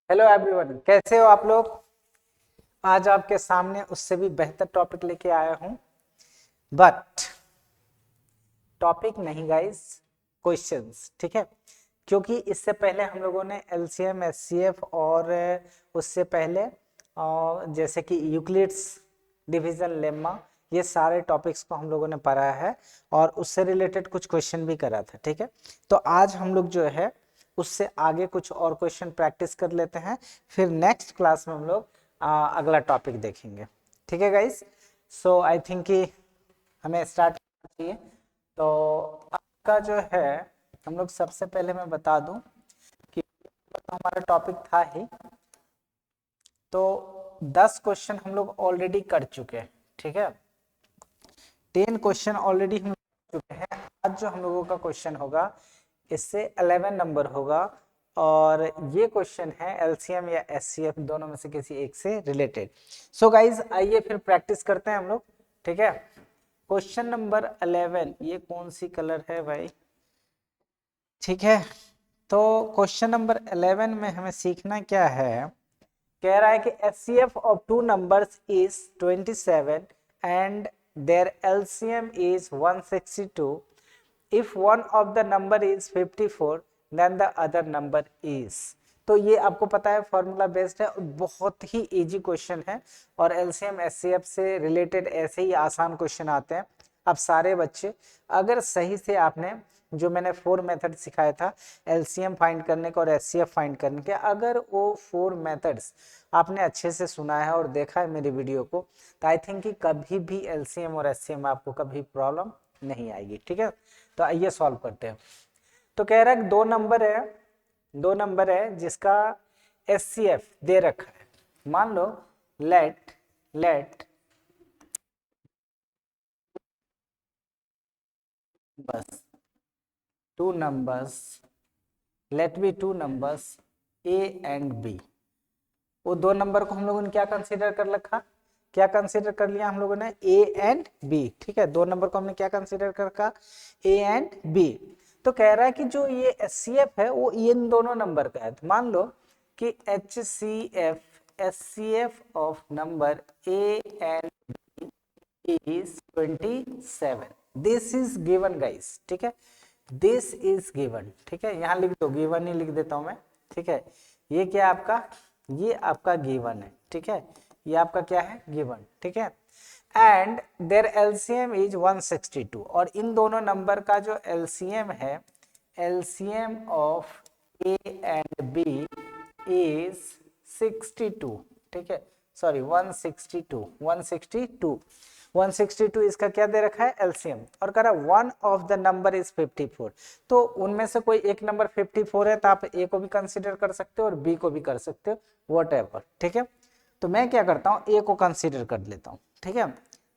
Hello everyone, कैसे हो आप लोग। आज आपके सामने उससे भी बेहतर टॉपिक लेके आया हूं, बट टॉपिक नहीं गाइस, क्वेश्चंस। ठीक है, क्योंकि इससे पहले हम लोगों ने एलसीएम, एचसीएफ और उससे पहले जैसे कि यूक्लिड्स, डिवीजन, लेम्मा, ये सारे टॉपिक्स को हम लोगों ने पढ़ा है और उससे रिलेटेड कुछ क्वेश्चन भी करा था। ठीक है, तो आज हम लोग जो है उससे आगे कुछ और क्वेश्चन प्रैक्टिस कर लेते हैं, फिर नेक्स्ट क्लास में हम लोग अगला टॉपिक देखेंगे। ठीक है गाइस, सो आई थिंक कि हमें स्टार्ट करना चाहिए। तो आपका जो है, हम लोग सबसे पहले मैं बता दूं कि तो हमारा टॉपिक था ही, तो 10 क्वेश्चन हम लोग ऑलरेडी कर चुके हैं। ठीक है, 10 क्वेश्चन ऑलरेडी हम कर चुके हैं। आज जो हम लोगों का क्वेश्चन होगा इससे 11 नंबर होगा और ये क्वेश्चन है एलसीएम या एचसीएफ दोनों में से किसी एक से रिलेटेड। सो गाइज आइए फिर प्रैक्टिस करते हैं हम लोग। ठीक है, क्वेश्चन नंबर 11, ये कौन सी कलर है भाई। ठीक है, तो क्वेश्चन नंबर 11 में हमें सीखना क्या है। कह रहा है कि HCF of two numbers is 27 and their LCM is 162 if one of the number is 54 then the other number is। तो ये आपको पता है फॉर्मूला बेस्ड है और बहुत ही इजी क्वेश्चन है और एलसीएम एचसीएफ से रिलेटेड ऐसे ही आसान क्वेश्चन आते हैं। अब सारे बच्चे अगर सही से आपने जो मैंने 4 मेथड सिखाया था एलसीएम फाइंड करने का और एचसीएफ फाइंड करने के, अगर वो 4 मेथड्स आपने अच्छे से सुना है और देखा है मेरी वीडियो को, तो आई थिंक कि कभी भी एलसीएम और एचसीएम आपको कभी प्रॉब्लम नहीं आएगी। ठीक है, तो आइए सॉल्व करते हैं। तो कह रहा है दो नंबर है जिसका एचसीएफ दे रखा है। मान लो let let us two numbers, let be two numbers A and B. वो दो नंबर को हम लोगों ने क्या कंसीडर कर रखा, क्या कंसीडर कर लिया हम लोगों ने, ए एंड बी। ठीक है, दो नंबर को हमने क्या कंसीडर कर रखा, ए एंड बी। तो कह रहा है कि जो ये एचसीएफ है वो इन दोनों नंबर का है। तो मान लो कि HCF HCF of number A and is 27। This is given guys. ठीक है, दिस इज गिवन। ठीक है, यहां लिख दो, गिवन ही लिख देता हूं मैं। ठीक है, ये क्या आपका, ये आपका गिवन है। ठीक है, ये आपका क्या है, गिवन। ठीक है, एंड देयर एलसीएम इज 162 और इन दोनों नंबर का जो एलसीएम है, LCM of A and B is 62। ठीक है, सॉरी 162 162 162 इसका क्या दे रखा है, एलसीएम, और कह रहा one of the number is 54। तो उनमें से कोई एक नंबर 54 है तो आप ए को भी कंसीडर कर सकते हो और बी को भी कर सकते हो, व्हाटएवर। ठीक है, तो मैं क्या करता हूँ, ए को कंसीडर कर लेता हूँ। ठीक है,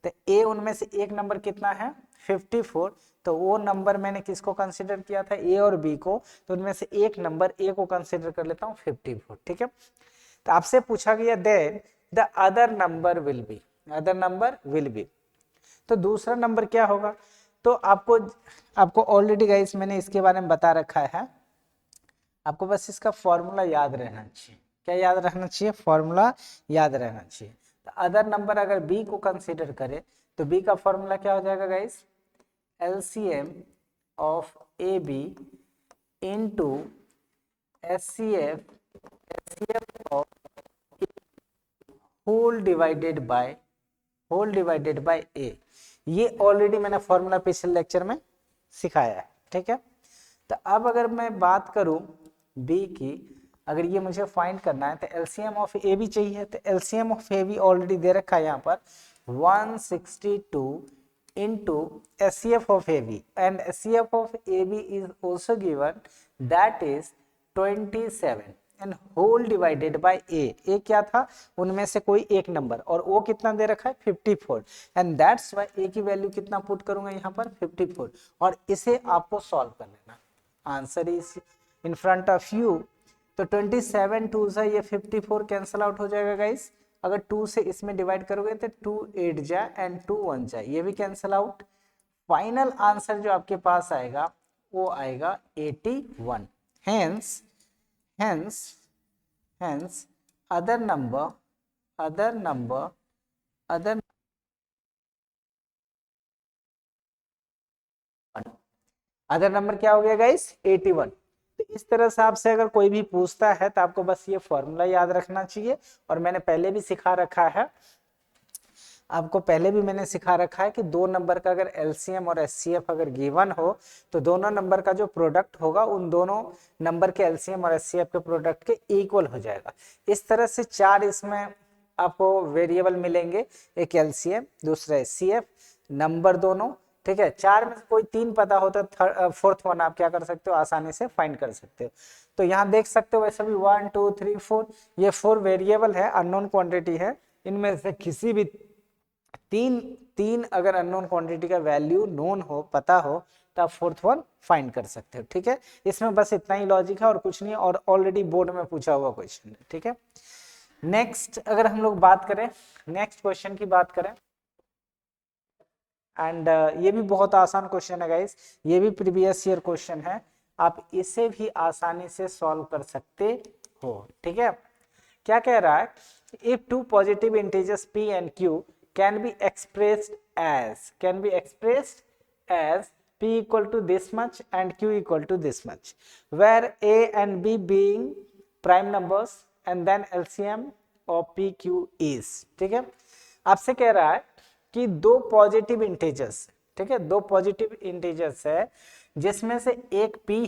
तो ए उनमें से एक नंबर कितना है, 54। तो वो नंबर मैंने किसको कंसीडर किया था, ए और बी को, तो उनमें से एक नंबर ए को कंसीडर कर लेता हूँ 54। ठीक है, तो आपसे पूछा गया then the other number will be, other number will be, तो दूसरा नंबर क्या होगा। तो आपको आपको ऑलरेडी गाइस मैंने इसके बारे में बता रखा है, आपको बस इसका फॉर्मूला याद रहना चाहिए। क्या याद रहना चाहिए, फॉर्मूला याद रहना चाहिए। तो अदर नंबर अगर बी को कंसीडर करें तो बी का फॉर्मूला क्या हो जाएगा guys, LCM of A B into HCF of whole divided by A. ये ऑलरेडी मैंने फॉर्मूला पिछले लेक्चर में सिखाया है। ठीक है, तो अब अगर मैं बात करूं बी की, अगर ये मुझे फाइंड करना है तो एलसीएम ऑफ ए बी चाहिए। तो LCM of A B already दे रखा है यहाँ पर 162 into SCF of AB and SCF of AB is also given, that is 27 and whole divided by A। A क्या था, उनमें से कोई एक नंबर, और O कितना दे रखा है 54, एंड दैट्स वाई A की वैल्यू कितना पुट करूंगा यहाँ पर 54, और इसे आपको सॉल्व कर लेना। Answer is in front of you. तो 27 टू से ये 54 कैंसल आउट हो जाएगा गाइस। अगर 2 से इसमें डिवाइड करोगे तो 2 8 जा एंड 2 1 जा, ये भी कैंसल आउट। फाइनल आंसर जो आपके पास आएगा वो आएगा 81। Hence hence hence other number other number क्या हो गया गाइस 81। तो इस तरह से आपसे अगर कोई भी पूछता है तो आपको बस ये फॉर्मूला याद रखना चाहिए, और मैंने पहले भी सिखा रखा है, आपको पहले भी मैंने सिखा रखा है कि दो नंबर का अगर एलसीएम और एचसीएफ अगर गिवन हो तो दोनों नंबर का जो प्रोडक्ट होगा उन दोनों नंबर के एलसीएम और एचसीएफ के प्रोडक्ट के इक्वल हो जाएगा। इस तरह से चार इसमें आपको वेरिएबल मिलेंगे, एक एलसीएम दूसरा एचसीएफ, नंबर दोनों, ठीक है। चार में से कोई तीन पता होता है, फोर्थ वन आप क्या कर सकते हो, आसानी से फाइंड कर सकते हो। तो यहाँ देख सकते हो वैसे भी 1 2 3 4 ये 4 वेरिएबल है, अननोन क्वांटिटी है। इनमें से किसी भी तीन अगर अननोन क्वांटिटी का वैल्यू नोन हो, पता हो, तो आप फोर्थ वन फाइंड कर सकते हो, ठीक है। इसमें बस इतना ही लॉजिक है और कुछ नहीं, और ऑलरेडी बोर्ड में पूछा हुआ क्वेश्चन है, ठीक है। नेक्स्ट अगर हम लोग बात करें, नेक्स्ट क्वेश्चन की बात करें, एंड ये भी बहुत आसान क्वेश्चन है गाइस, ये भी प्रीवियस ईयर क्वेश्चन है, आप इसे भी आसानी से सॉल्व कर सकते हो, ठीक है। क्या कह रहा है, if two positive integers p and q can be expressed as p equal to this much and q equal to this much, where a and b being prime numbers and then LCM of p q is, ठीक है। आपसे कह रहा है कि दो positive integers, ठीक है, दो पॉजिटिव इंटीजर्स है जिसमें से एक p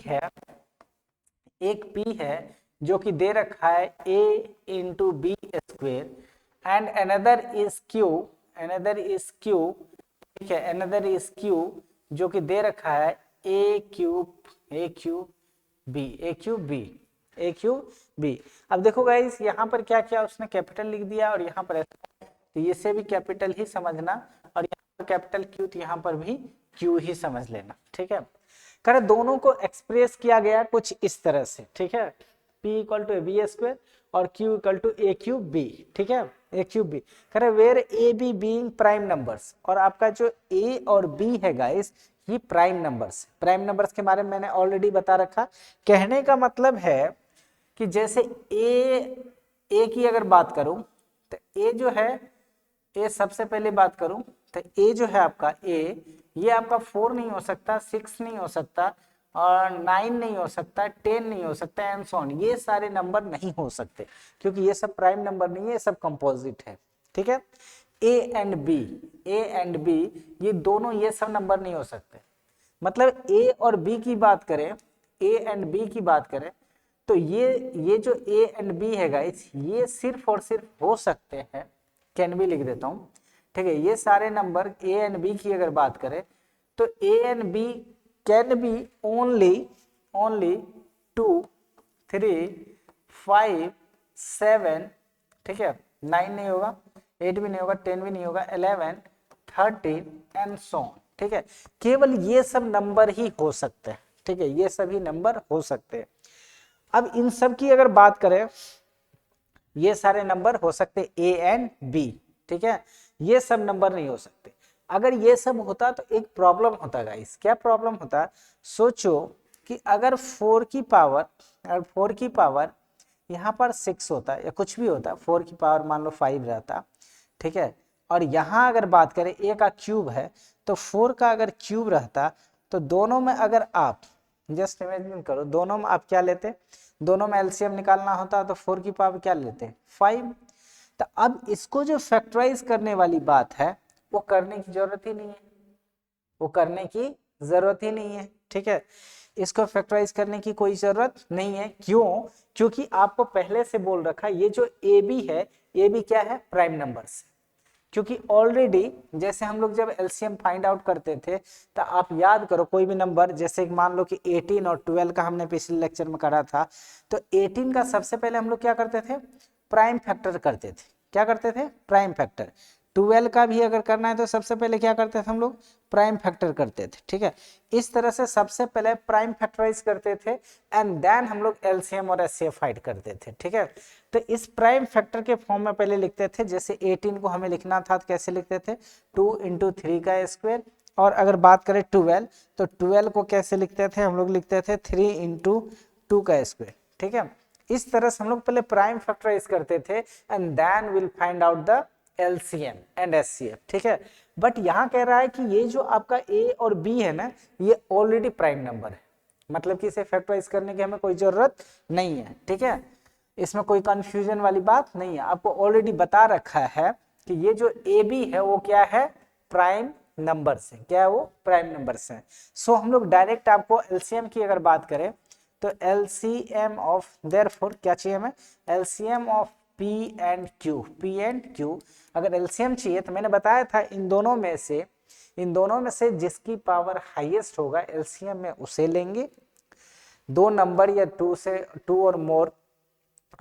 है जो कि दे रखा है a into b square and another is q, ठीक है, another is q जो कि दे रखा है a cube b। अब देखो गाइस यहाँ पर क्या क्या उसने कैपिटल लिख दिया और यहाँ पर ऐसा, तो इसे भी कैपिटल ही समझना, और यहाँ पर कैपिटल क्यू तो यहाँ पर भी क्यू ही समझ लेना, ठीक है। करे दोनों को एक्सप्रेस किया गया कुछ इस तरह से, ठीक है, p equal to B square और q equal to A cube B, ठीक है, ए क्यूब बी। करे where A B being prime numbers, और आपका जो a और b है गाइस ये प्राइम नंबर्स के बारे में मैंने ऑलरेडी बता रखा। कहने का मतलब है कि जैसे a की अगर बात करूं तो a जो है, a सबसे पहले बात करूं तो a जो है आपका a, ये आपका 4 नहीं हो सकता, 6 नहीं हो सकता, और 9 नहीं हो सकता, 10 नहीं हो सकता, एंड सो ऑन, ये सारे नंबर नहीं हो सकते क्योंकि ये सब प्राइम नंबर नहीं है, ये सब कंपोजिट है, ठीक है। a एंड b ये दोनों ये सब नंबर नहीं हो सकते। मतलब a और b की बात करें, a एंड b की बात करें तो ये जो a एंड b है गाइस ये सिर्फ और सिर्फ हो सकते हैं, कैन भी लिख देता हूं, ठीक है। ये सारे नंबर a एंड b की अगर बात करें तो a and b can be only 2 3 5 7, ठीक है, 9 नहीं होगा, 8 भी नहीं होगा, 10 भी नहीं होगा, 11 13 एंड सो ऑन, ठीक है। केवल ये सब नंबर ही हो सकते हैं, ठीक है, ये सभी नंबर हो सकते हैं। अब इन सब की अगर बात करें, ये सारे नंबर हो सकते a एंड b, ठीक है, ये सब नंबर नहीं हो सकते। अगर ये सब होता तो एक प्रॉब्लम होता गाइस, क्या प्रॉब्लम होता, सोचो कि अगर 4 की पावर यहाँ पर 6 होता या कुछ भी होता, 4 की पावर मान लो 5 रहता, ठीक है, और यहाँ अगर बात करें a का क्यूब है तो 4 का अगर क्यूब रहता तो दोनों में अगर आप जस्ट इमेजिन करो, दोनों में आप क्या लेते, दोनों में एलसीएम निकालना होता तो 4 की पावर क्या लेते 5। तो अब इसको जो फैक्टराइज करने वाली बात है वो करने की जरूरत ही नहीं है, ठीक है, इसको फैक्टराइज करने की कोई जरूरत नहीं है। क्यों? क्योंकि आपको पहले से बोल रखा ये जो ए बी है, ए बी क्या है, प्राइम नंबर्स। क्योंकि ऑलरेडी जैसे हम लोग जब एलसीएम फाइंड आउट करते थे तो आप याद करो कोई भी नंबर, जैसे मान लो कि 18 और 12 का हमने पिछले लेक्चर में करा था, तो 18 का सबसे पहले हम लोग क्या करते थे, प्राइम फैक्टर करते थे। क्या करते थे? Prime factor. 12 का भी अगर करना है तो सबसे पहले क्या करते थे हम लोग, प्राइम फैक्टर करते थे, ठीक है। इस तरह से सबसे पहले प्राइम फैक्टराइज करते थे एंड देन हम लोग एलसीएम और एचसीएफ फाइंड करते थे, ठीक है। तो इस प्राइम फैक्टर के फॉर्म में पहले लिखते थे, जैसे 18 को हमें लिखना था तो कैसे लिखते थे, 2 × 3 का स्क्वायर, और अगर बात करें 12 तो 12 को कैसे लिखते थे हम लोग, लिखते थे 3 × 2 का स्क्वायर, ठीक है। इस तरह से हम लोग पहले प्राइम फैक्टराइज करते थे and then will find out the LCM and HCF, ठीक है। बट यहाँ कह रहा है कि ये जो आपका ए और बी है ना, ये ऑलरेडी प्राइम नंबर है, मतलब कि इसे फैक्टराइज करने की हमें कोई जरूरत नहीं है, ठीक है। इसमें कोई कंफ्यूजन वाली बात नहीं है, आपको ऑलरेडी बता रखा है कि ये जो ए बी है वो क्या है, प्राइम नंबर से, क्या है वो, प्राइम नंबर से। सो हम लोग डायरेक्ट आपको एलसीएम की अगर बात करें तो एलसीएम ऑफ, देयरफॉर क्या चाहिए हमें, LCM of P and Q. अगर एलसीएम चाहिए तो मैंने बताया था इन दोनों में से जिसकी पावर हाईएस्ट होगा एलसीएम में उसे लेंगे। दो नंबर या टू और मोर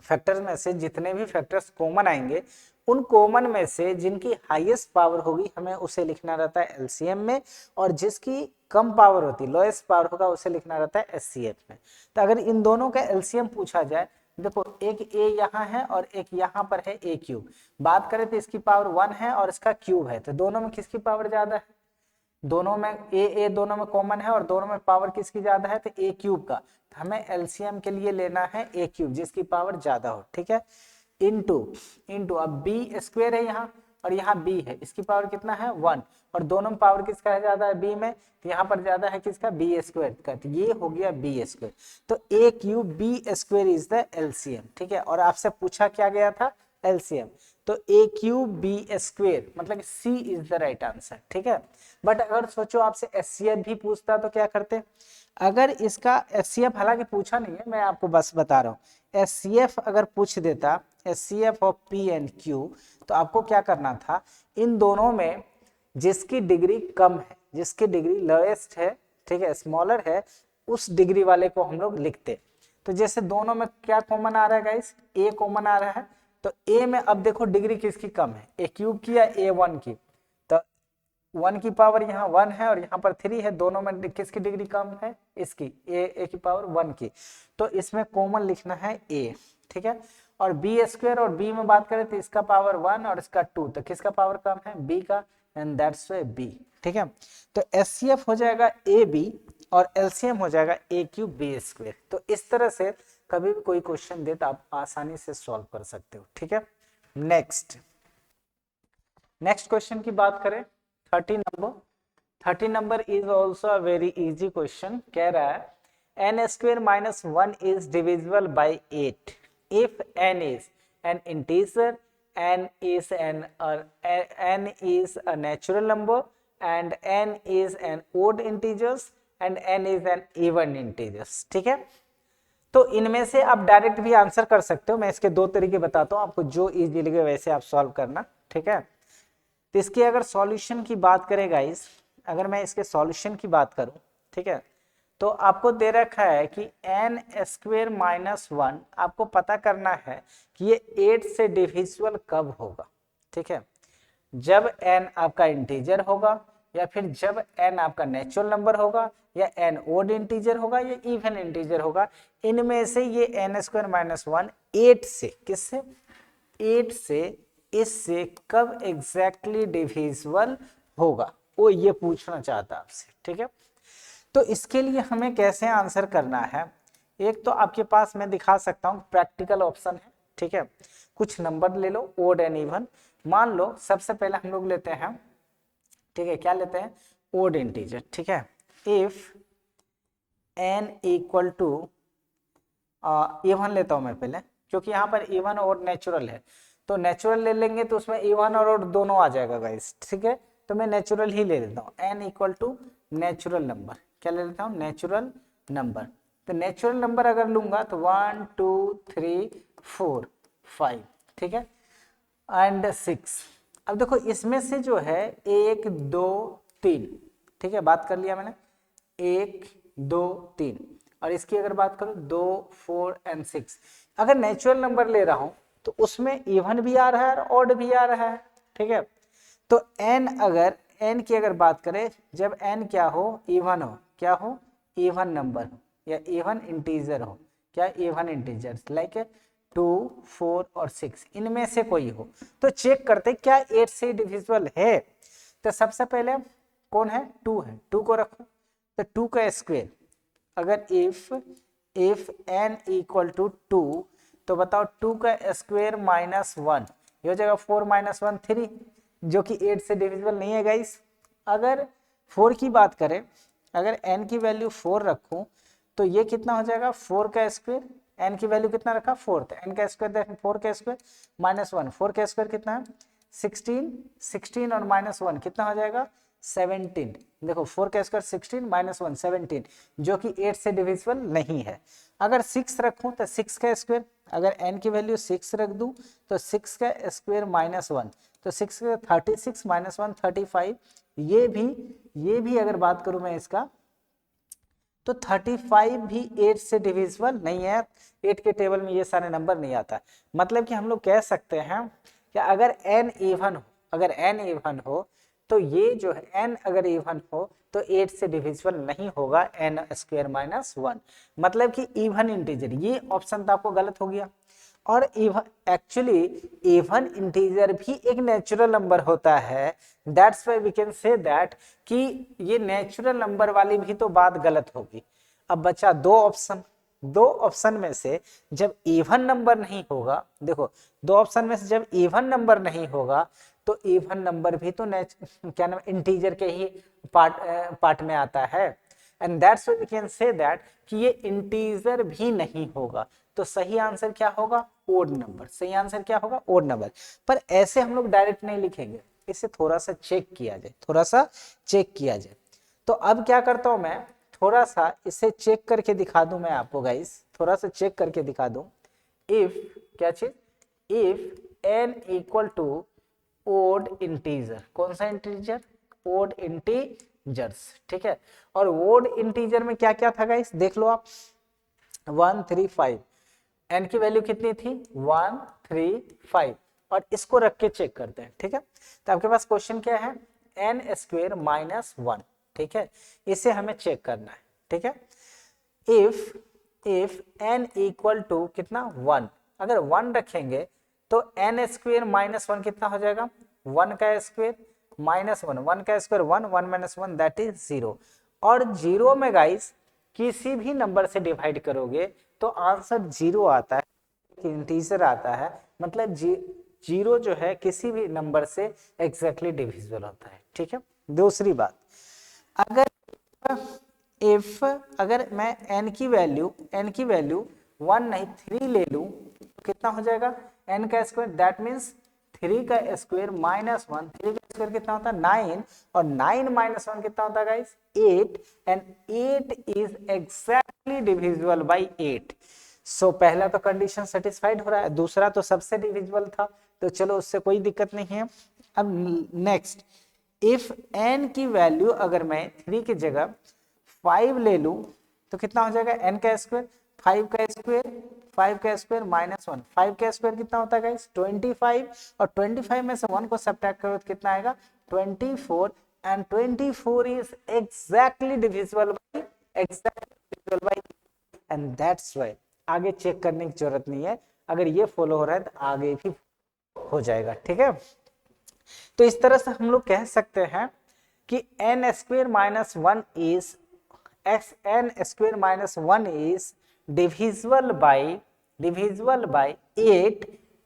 फैक्टर्स में से जितने भी फैक्टर्स कॉमन आएंगे, उन कॉमन में से जिनकी हाईएस्ट पावर होगी हमें उसे लिखना रहता है एलसीएम में, और जिसकी कम पावर होती, लोएस्ट पावर होगा, उसे लिखना रहता है एचसीएफ में। तो अगर इन दोनों का एलसीएम पूछा जाए, देखो एक ए यहाँ है और एक यहाँ पर है ए क्यूब, बात करें तो इसकी पावर 1 है और इसका क्यूब है, तो दोनों में किसकी पावर ज्यादा है, दोनों में ए दोनों में कॉमन है और दोनों में पावर किसकी ज्यादा है, तो ए क्यूब का। तो हमें एलसीएम के लिए लेना है ए क्यूब जिसकी पावर ज्यादा हो, ठीक है। इनटू अब बी स्क्वायर है यहाँ और यहाँ बी है, इसकी पावर कितना है 1, और दोनों में पावर किसका है ज्यादा है, बी में, तो यहाँ पर ज्यादा है किसका, बी स्क्वायर का, तो ये हो गया बी स्क्वायर। तो A cube B square is the LCM, ठीक है। और आपसे पूछा क्या गया था, एलसीएम, तो ए क्यूब बी स्क्वायर, मतलब सी इज द राइट आंसर, ठीक है। बट अगर सोचो आपसे एचसीएफ भी पूछता तो क्या करते, अगर इसका एचसीएफ हालांकि पूछा नहीं है, मैं आपको बस बता रहा हूँ, एचसीएफ अगर पूछ देता, HCF of P and Q, तो आपको क्या करना था, इन दोनों में जिसकी डिग्री कम है, जिसकी डिग्री लोएस्ट है, ठीक है, स्मॉलर है, उस डिग्री वाले को हम लोग लिखते। तो जैसे दोनों में क्या कॉमन आ रहा है गाइस, ए कॉमन आ रहा है, तो ए में अब देखो डिग्री किसकी कम है, ए क्यूब की या ए 1 की, तो 1 की पावर यहाँ 1 है और यहाँ पर 3 है, दोनों में किसकी डिग्री कम है, इसकी, ए की पावर 1 की, तो इसमें कॉमन लिखना है ए, ठीक है। और बी स्क्वायर और बी में बात करें तो इसका पावर 1 और इसका 2, तो किसका पावर कम है, बी का, एंड दैट्स व्हाई बी, ठीक है। तो एचसीएफ हो जाएगा ए बी और एलसीएम हो जाएगा ए क्यूब बी स्क्वायर। तो इस तरह से कभी भी कोई क्वेश्चन दे तो आप आसानी से सॉल्व कर सकते हो, ठीक है। नेक्स्ट क्वेश्चन की बात करें, 30 number is also a very easy question. कह रहा है N square minus 1 is divisible by 8 if n is an integer, n is a natural number and n is an odd integers and n is an even integers, ठीक है। तो इनमें से आप direct भी आंसर कर सकते हो, मैं इसके दो तरीके बताता हूँ आपको, जो इजी लगे वैसे आप सॉल्व करना, ठीक है। तो इसकी अगर सॉल्यूशन की बात करें गाइस, अगर मैं इसके सॉल्यूशन की बात करूं, ठीक है, तो आपको दे रखा है कि एन स्क्वेयर माइनस 1, आपको पता करना है कि ये 8 से डिविजिबल कब होगा, ठीक है, जब n आपका इंटीजर होगा, या फिर जब n आपका नेचुरल नंबर होगा, या n ओड इंटीजर होगा, या इवन इंटीजर होगा। इनमें से ये एन स्क्वायर माइनस 1 8 से, किससे, 8 से, इससे कब एग्जैक्टली डिविजिबल होगा, वो ये पूछना चाहता आपसे, ठीक है। तो इसके लिए हमें कैसे आंसर करना है, एक तो आपके पास मैं दिखा सकता हूँ प्रैक्टिकल ऑप्शन है, ठीक है। कुछ नंबर ले लो ओड एंड इवन, मान लो सबसे पहले हम लोग लेते हैं, ठीक है, क्या लेते हैं, ओड इंटीजर, ठीक है। If n equal to even लेता हूं मैं पहले, क्योंकि यहाँ पर इवन और नेचुरल है, तो नेचुरल ले लेंगे तो उसमें इवन और ओड दोनों आ जाएगा गाइस, ठीक है। तो मैं नेचुरल ही ले लेता हूँ, n equal to natural number, क्या ले लेता हूँ, नेचुरल नंबर। तो नेचुरल नंबर अगर लूंगा तो 1 2 3 4 5, ठीक है, एंड 6। अब देखो इसमें से जो है 1 2 3, ठीक है, बात कर लिया मैंने, 1 2 3, और इसकी अगर बात करूं 2 4 एंड 6। अगर नेचुरल नंबर ले रहा हूं तो उसमें इवन भी आ रहा है और ऑड भी आ रहा है, ठीक है। तो n, अगर n की अगर बात करें, जब n क्या हो, इवन हो, क्या हो, इवन नंबर हो, या इवन इंटीजर हो, क्या इवन इंटीजर, लाइक 2 4 और 6, इनमें से कोई हो, तो चेक करते क्या 8 से डिविजिबल है। तो सबसे पहले कौन है, 2 है, 2 को रखो, तो 2 का स्क्वायर, अगर इफ n इक्वल टू 2, तो बताओ 2 का स्क्वायर माइनस 1, ये हो जाएगा 4 माइनस 1 3, जो कि 8 से डिविजिबल नहीं है गाइस। अगर 4 की बात करें, अगर n की वैल्यू 4 रखूं तो ये कितना हो जाएगा 4 का स्क्वायर, n की वैल्यू कितना रखा 4, तो n का स्क्वायर देखें 4 का स्क्वायर माइनस 1, 4 का स्क्वायर कितना है 16, 16 और माइनस 1 कितना हो जाएगा 17। देखो 4 का स्क्वायर 16 माइनस 1 17, जो कि 8 से डिविजिबल नहीं है। अगर 6 रखूं तो 6 का स्क्वायर, अगर n की वैल्यू 6 रख दूं तो 6 का स्क्वायर माइनस 1, तो 6 का 36 माइनस 1 35, ये भी अगर बात करूं मैं इसका तो 35 भी 8 से डिविजिबल नहीं है, 8 के टेबल में ये सारे नंबर नहीं आता। मतलब कि हम लोग कह सकते हैं कि अगर n इवन हो तो ये जो है n अगर इवन हो तो 8 से डिविजिबल नहीं होगा n स्क्वायर माइनस 1, मतलब कि इवन इंटीजर। ये ऑप्शन तो आपको गलत हो गया। और एक्चुअली इवन इंटीजर भी एक नेचुरल नंबर होता है, that's why we can say that कि ये नेचुरल नंबर वाली भी तो बात गलत होगी। अब बचा दो ऑप्शन में से जब इवन नंबर नहीं होगा, देखो दो ऑप्शन में से जब इवन नंबर नहीं होगा तो इवन नंबर भी तो क्या नाम इंटीजर के ही पार्ट में आता है, and that's why we can say that कि ये इंटीजर भी नहीं होगा। तो सही आंसर क्या होगा ओड नंबर, सही आंसर क्या होगा ओड नंबर। पर ऐसे हम लोग डायरेक्ट नहीं लिखेंगे, इसे थोड़ा सा चेक किया जाए, तो अब क्या करता हूं मैं, थोड़ा सा इसे चेक करके दिखा दूं मैं आपको गाइस, थोड़ा सा चेक करके दिखा दूं। इफ क्या चीज, if n equal to odd integer, कौन सा इंटीजर ओड इंटीजर्स, ठीक है। और ओड इंटीजर में क्या क्या था गाइस देख लो आप, 1 3 5, n की वैल्यू कितनी थी 1 3 5, और इसको रख के चेक करते हैं, ठीक है। तो आपके पास क्वेश्चन क्या है n स्क्वायर माइनस 1, ठीक है, इसे हमें चेक करना है, ठीक है। इफ n इक्वल टू कितना 1, अगर 1 रखेंगे तो n स्क्वायर माइनस 1 कितना हो जाएगा 1 का स्क्वायर माइनस 1, 1 का स्क्वायर 1, 1 माइनस 1 दैट इज 0। और 0 में गाइस किसी भी नंबर से डिवाइड करोगे तो आंसर 0 आता है, इंटीजर आता है, मतलब 0 जो है किसी भी नंबर से एग्जैक्टली डिविजिबल होता है, ठीक है। दूसरी बात, अगर मैं n की वैल्यू 1 नहीं 3 ले लूं तो कितना हो जाएगा n का स्क्वायर, दैट मीन्स 3 का स्क्वायर माइनस 1, 3 का स्क्वायर कितना होता है 9, और 9 माइनस 1 कितना होता है guys 8, and 8 is exactly divisible by 8। सो पहला तो कंडीशन सेटिस्फाइड हो रहा है, दूसरा तो सबसे डिविजिबल था, तो चलो उससे कोई दिक्कत नहीं है। अब नेक्स्ट, इफ n की वैल्यू अगर मैं 3 की जगह 5 ले लूं तो कितना हो जाएगा n का स्क्वायर, 5 का स्क्वायर माइनस 1, 5 का स्क्वायर कितना होता है गाइस 25, और 25 में से 1 को सब्ट्रैक्ट करो तो कितना आएगा 24, and 24 is exactly divisible by and that's why आगे चेक करने की जरूरत नहीं है, अगर ये फॉलो हो रहा है तो आगे भी हो जाएगा, ठीक है। तो इस तरह से हम लोग कह सकते हैं कि n square minus 1 is n square minus 1 is divisible by 8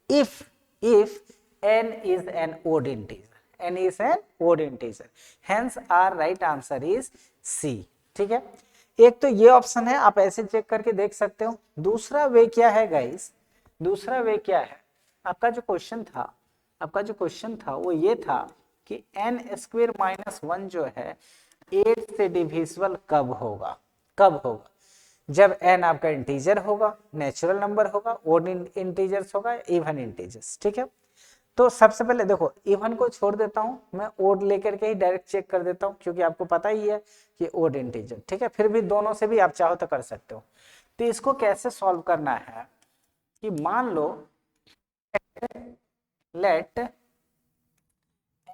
if n is an odd integer, hence our right answer is C, ठीक है। एक तो ये ऑप्शन है, आप ऐसे चेक करके देख सकते हो। दूसरा वे क्या है गाइस, दूसरा वे क्या है, आपका जो क्वेश्चन था वो ये था कि n स्क्वायर माइनस 1 जो है 8 से डिविजिबल कब होगा, जब n आपका इंटीजर होगा, नेचुरल नंबर होगा, ओड इंटीजर्स होगा, इवन इंटीजर्स, ठीक है। तो सबसे पहले देखो इवन को छोड़ देता हूं मैं, ओड लेकर के ही डायरेक्ट चेक कर देता हूं, क्योंकि आपको पता ही है कि ओड इंटीजर, ठीक है। फिर भी दोनों से भी आप चाहो तो कर सकते हो। तो इसको कैसे सॉल्व करना है कि मान लो late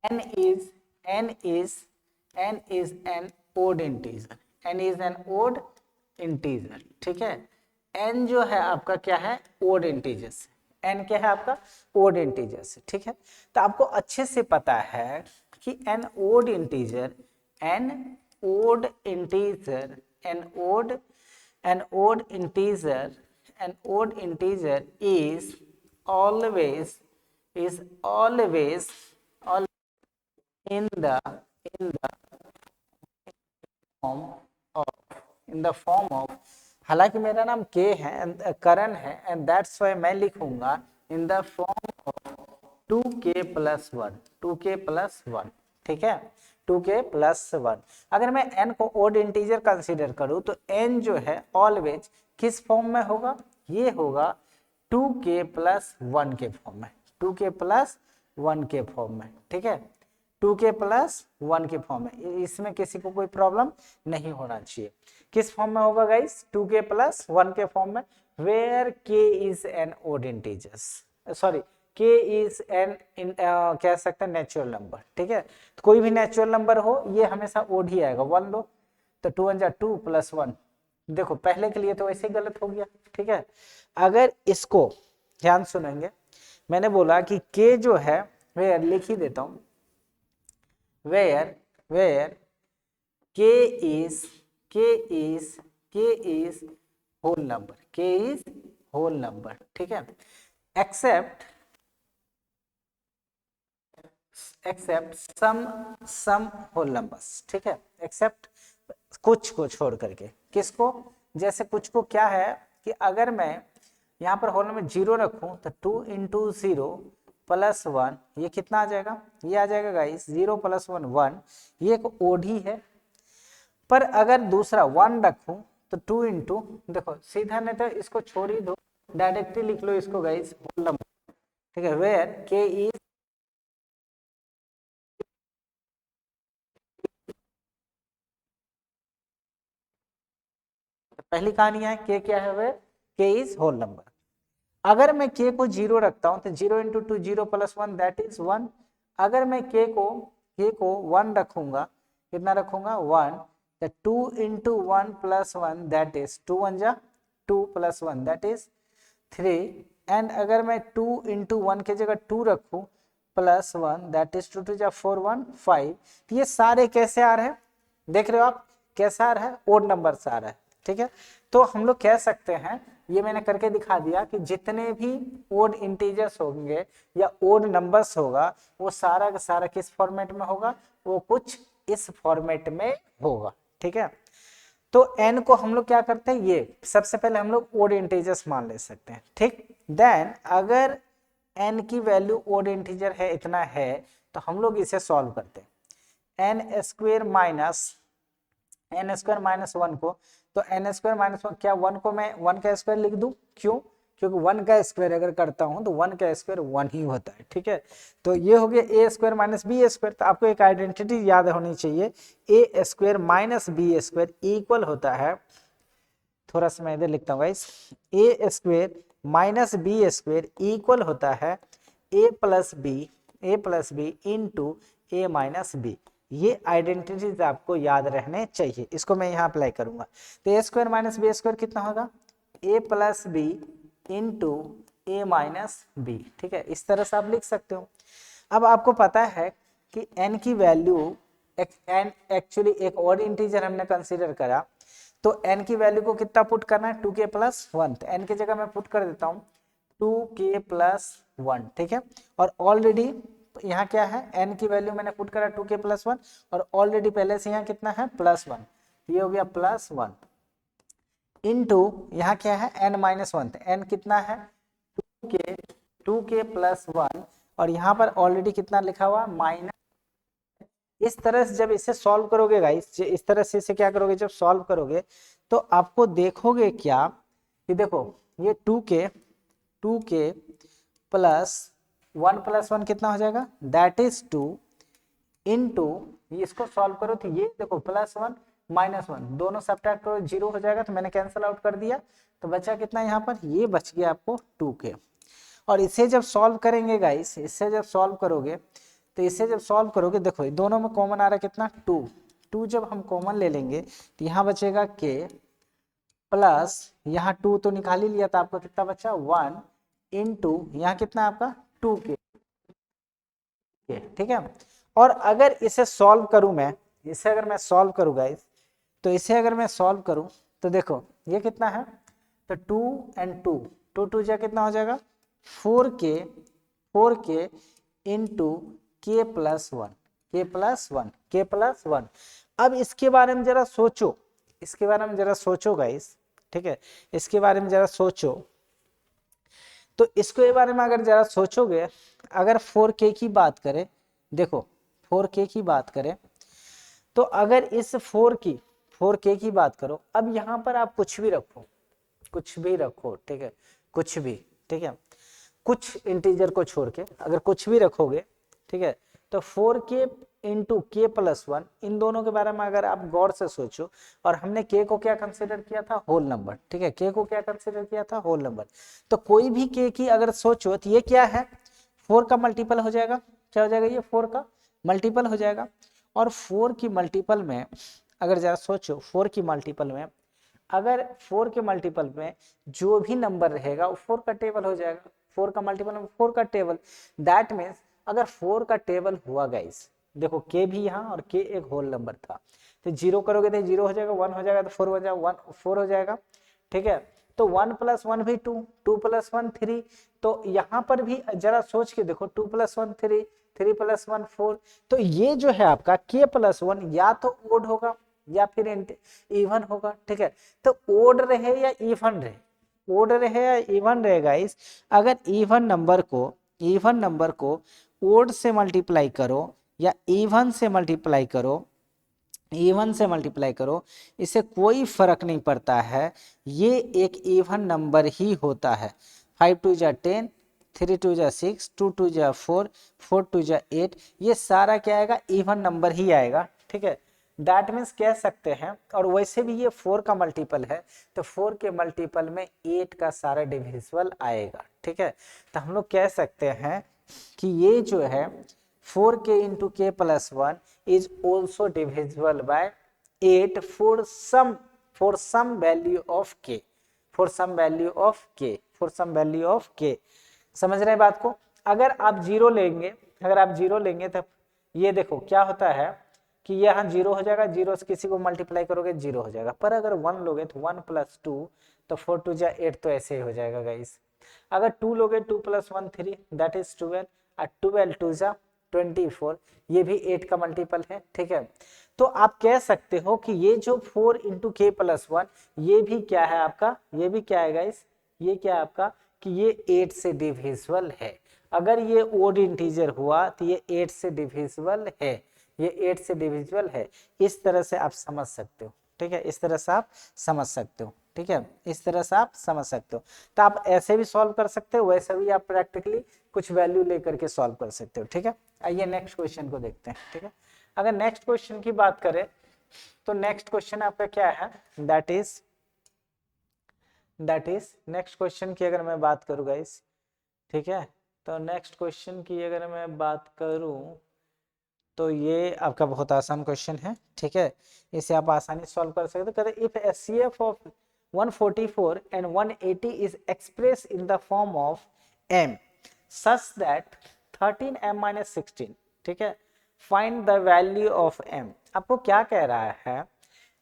n is an odd integer, ठीक है। n जो है आपका क्या है odd integers, n क्या है आपका odd integers, ठीक है। तो आपको अच्छे से पता है कि an odd integer an odd integer is always in the form in the form of, हालांकि मेरा नाम के है, करण है, एंड दैट्स वाई मैं लिखूंगा in the form of 2k plus 1, 2k plus 1, ठीक है, 2k प्लस 1। अगर मैं n को ओड इंटीजर कंसीडर करूं तो n जो है ऑलवेज किस फॉर्म में होगा, ये होगा 2k प्लस 1 के फॉर्म में, 2k प्लस 1 के फॉर्म में, ठीक है, 2k प्लस 1 के फॉर्म में। इसमें किसी को कोई प्रॉब्लम नहीं होना चाहिए। किस फॉर्म में होगा गाइस, 2k प्लस 1 के फॉर्म में, where k is an odd integers, sorry k is an कह सकते हैं नेचुरल नंबर, ठीक है। तो कोई भी नेचुरल नंबर हो ये हमेशा ओड ही आएगा। 1 लो तो 2 1 जा 2 प्लस 1, देखो पहले के लिए तो वैसे ही गलत हो गया, ठीक है। अगर इसको ध्यान सुनेंगे, मैंने बोला कि k जो है वेयर लिख ही देता हूं, where k is whole number, k is whole number, ठीक है, except some whole numbers, ठीक है, except कुछ को छोड़ करके। किसको, जैसे कुछ को क्या है कि अगर मैं यहाँ पर होल नंबर 0 रखूं तो 2 इंटू 0 प्लस 1, ये कितना आ जाएगा, ये आ जाएगा गाइस 0 प्लस 1 1, ये एक ओड ही है। पर अगर दूसरा 1 रखूं तो 2 इंटू, देखो सीधा नहीं तो इसको छोड़ ही दो, डायरेक्टली लिख लो इसको गाइस होल नंबर, ठीक है, वेयर के इज पहली कहानी है, के क्या है, वेयर के इज होल नंबर। अगर मैं k को 0 रखता हूं तो 0 इंटू 2 0 प्लस 1 दैट इज 1। अगर मैं k को 1 रखूंगा, कितना रखूंगा 1, तो 2 इंटू 1 प्लस 1 दैट इज 2 1 जा 2 प्लस 1 दैट इज 3। एंड अगर मैं 2 इंटू 1 की जगह 2 रखूं प्लस 1 दैट इज 2 2 जा 4 1 5। तो ये सारे कैसे आ रहे हैं, देख रहे हो आप कैसा आ रहा है, ओड नंबर से आ रहा है, ठीक है। तो हम लोग कह सकते हैं, ये मैंने करके दिखा दिया कि जितने भी ओड इंटीजर्स होंगे या ओड नंबर्स होगा वो सारा का सारा किस फॉर्मेट में होगा, वो कुछ इस फॉर्मेट में होगा, ठीक है। तो n को हम लोग क्या करते हैं, ये सबसे पहले हम लोग ओड इंटीजर्स मान ले सकते हैं, ठीक। देन अगर n की वैल्यू ओड इंटीजर है, इतना है, तो हम लोग इसे सॉल्व करते हैं। n स्क्वायर माइनस 1 को, तो n स्क्वायर माइनस 1 क्या 1 को मैं 1 का स्क्वायर लिख दूं, क्यों, क्योंकि 1 का स्क्वायर अगर करता हूं तो 1 का स्क्वायर 1 ही होता है, ठीक है। तो ये हो गया a square minus B square. तो आपको एक आइडेंटिटी याद होनी चाहिए, a square minus B square equal होता है, थोड़ा सा मैं इधर लिखता हूँ guys, a square minus B square equal होता है a plus B into A minus B. ये आइडेंटिटीज आपको याद रहने चाहिए, इसको मैं यहाँ अप्लाई करूंगा। तो ए स्क्वायर माइनस बी स्क्वायर कितना होगा, ए plus B into A minus B, ठीक है, इस तरह से आप लिख सकते हो। अब आपको पता है कि n की वैल्यू, n एक्चुअली एक और इंटीजर हमने कंसीडर करा, तो n की वैल्यू को कितना पुट करना है, 2k प्लस 1। तो n की जगह मैं पुट कर देता हूँ 2k प्लस 1, ठीक है। और ऑलरेडी यहाँ क्या है, n की वैल्यू मैंने पुट करा 2k प्लस 1, और ऑलरेडी पहले से यहाँ कितना है प्लस 1, ये हो गया प्लस 1 इंटू यहाँ क्या है n माइनस 1, n कितना है 2k प्लस 1, और यहाँ पर ऑलरेडी कितना लिखा हुआ माइनस। इस तरह से जब इसे सॉल्व करोगे गाइस, इस तरह से इसे क्या करोगे, जब सॉल्व करोगे तो आपको देखोगे क्या कि देखो ये 2k प्लस 1 कितना हो जाएगा, दैट इज 2 इंटू, इसको सॉल्व करो तो ये देखो प्लस 1 माइनस 1 दोनों सब्ट्रैक्ट करो 0 हो जाएगा, तो मैंने कैंसिल आउट कर दिया, तो बचा कितना यहाँ पर, ये बच गया आपको 2k। और इसे जब सॉल्व करेंगे गाइस, इसे जब सॉल्व करोगे तो इसे जब सॉल्व करोगे देखो दोनों में कॉमन आ रहा है कितना 2 जब हम कॉमन ले लेंगे तो यहाँ बचेगा k प्लस यहाँ 2 तो निकाल ही लिया था, आपको कितना बचा 1 इंटू यहाँ कितना आपका 2k, ठीक है। और अगर इसे सॉल्व करूं मैं, इसे अगर मैं सॉल्व करूं गाइस, तो इसे अगर मैं सॉल्व करूं तो देखो ये कितना है, तो 2 एंड 2, 2 जा कितना हो जाएगा 4k into K plus one. अब इसके बारे में जरा सोचो, इसके बारे में जरा सोचो गाइस, ठीक है, इसके बारे में जरा सोचो। तो इसके बारे में अगर जरा सोचोगे, अगर 4k की बात करें, देखो 4k की बात करें, तो अगर इस 4k की बात करो, अब यहाँ पर आप कुछ भी रखो, ठीक है, कुछ भी, ठीक है, कुछ इंटीजर को छोड़ के अगर कुछ भी रखोगे, ठीक है, तो 4k into K plus one, इन दोनों के बारे में अगर आप गौर से सोचो, और हमने k को क्या कंसिडर किया था, होल नंबर, ठीक है, k को क्या कंसिडर किया था, होल नंबर। तो कोई भी k की अगर सोचो तो ये क्या है, 4 का मल्टीपल हो जाएगा, क्या हो जाएगा, ये 4 का मल्टीपल हो जाएगा। और 4 की मल्टीपल में अगर जरा सोचो, 4 की मल्टीपल में, अगर 4 के मल्टीपल में जो भी नंबर रहेगा वो 4 का टेबल हो जाएगा, 4 का मल्टीपल में 4 का टेबल। दैट मीन्स अगर 4 का टेबल हुआ गाइस, देखो के भी यहाँ और के एक होल नंबर था, तो 0 करोगे तो 0 हो जाएगा, 1 हो जाएगा तो 4 हो जाएगा, 4 हो जाएगा, ठीक है। तो 1 + 1 भी 2, 2 + 1 3, तो यहाँ पर भी जरा सोच के देखो, 2 + 1 3, 3 + 1 4। तो ये जो है आपका k + 1 या तो ओड होगा या फिर इवन होगा, ठीक है। तो ओड रहे या इवन रहे, ओड रहे या इवन रहे गाइस, अगर इवन नंबर को ओड से मल्टीप्लाई करो या इवन से मल्टीप्लाई करो, इससे कोई फर्क नहीं पड़ता है, ये एक इवन नंबर ही होता है। 5 2 जा 10, 3 2 जा 6, 2 2 जा 4, 4 2 जा 8, ये सारा क्या आएगा, इवन नंबर ही आएगा, ठीक है। दैट मीन्स कह सकते हैं, और वैसे भी ये 4 का मल्टीपल है, तो 4 के मल्टीपल में 8 का सारा डिविजिबल आएगा, ठीक है। तो हम लोग कह सकते हैं कि ये जो है 4k into K plus one is also divisible by 8 for some value of k, for some value of k। समझ रहे हैं बात को। अगर आप जीरो लेंगे तब ये देखो क्या होता है कि यहाँ 0 हो जाएगा, 0 से किसी को मल्टीप्लाई करोगे 0 हो जाएगा। पर अगर 1 लोगे तो 1 + 2, तो 4 2 जा 8, तो ऐसे ही हो जाएगा गाइस। अगर 2 लोगे, 2 + 1 3, दैट इज 12, और 12 2 जा 24, ये भी 8 का मल्टीपल है, ठीक है। तो आप कह सकते हो कि ये जो 4 × k + 1, ये भी क्या है आपका, ये भी क्या है गाइस, ये क्या है आपका कि ये 8 से डिविजिबल है। अगर ये ओड इंटीजर हुआ तो ये 8 से डिविजिबल है, ये 8 से डिविजिबल है। इस तरह से आप समझ सकते हो, ठीक है, इस तरह से आप समझ सकते हो, ठीक है, इस तरह से आप समझ सकते हो। तो आप ऐसे भी सॉल्व कर सकते हो, वैसे भी आप प्रैक्टिकली कुछ वैल्यू लेकर के सॉल्व कर सकते हो, ठीक है। आइए नेक्स्ट क्वेश्चन को देखते हैं, ठीक है। अगर नेक्स्ट क्वेश्चन की बात करें तो नेक्स्ट क्वेश्चन आपका क्या है, दैट इज नेक्स्ट क्वेश्चन की अगर मैं बात करूँ गाइस, ठीक है, तो नेक्स्ट क्वेश्चन की अगर मैं बात करूँ तो ये आपका बहुत आसान क्वेश्चन है, ठीक है, इसे आप आसानी से सॉल्व कर सकते हो। कहते if HCF of 144 and 180 is express in the form of m such that 13m - 16, ठीक है, find the value of m। आपको क्या कह रहा है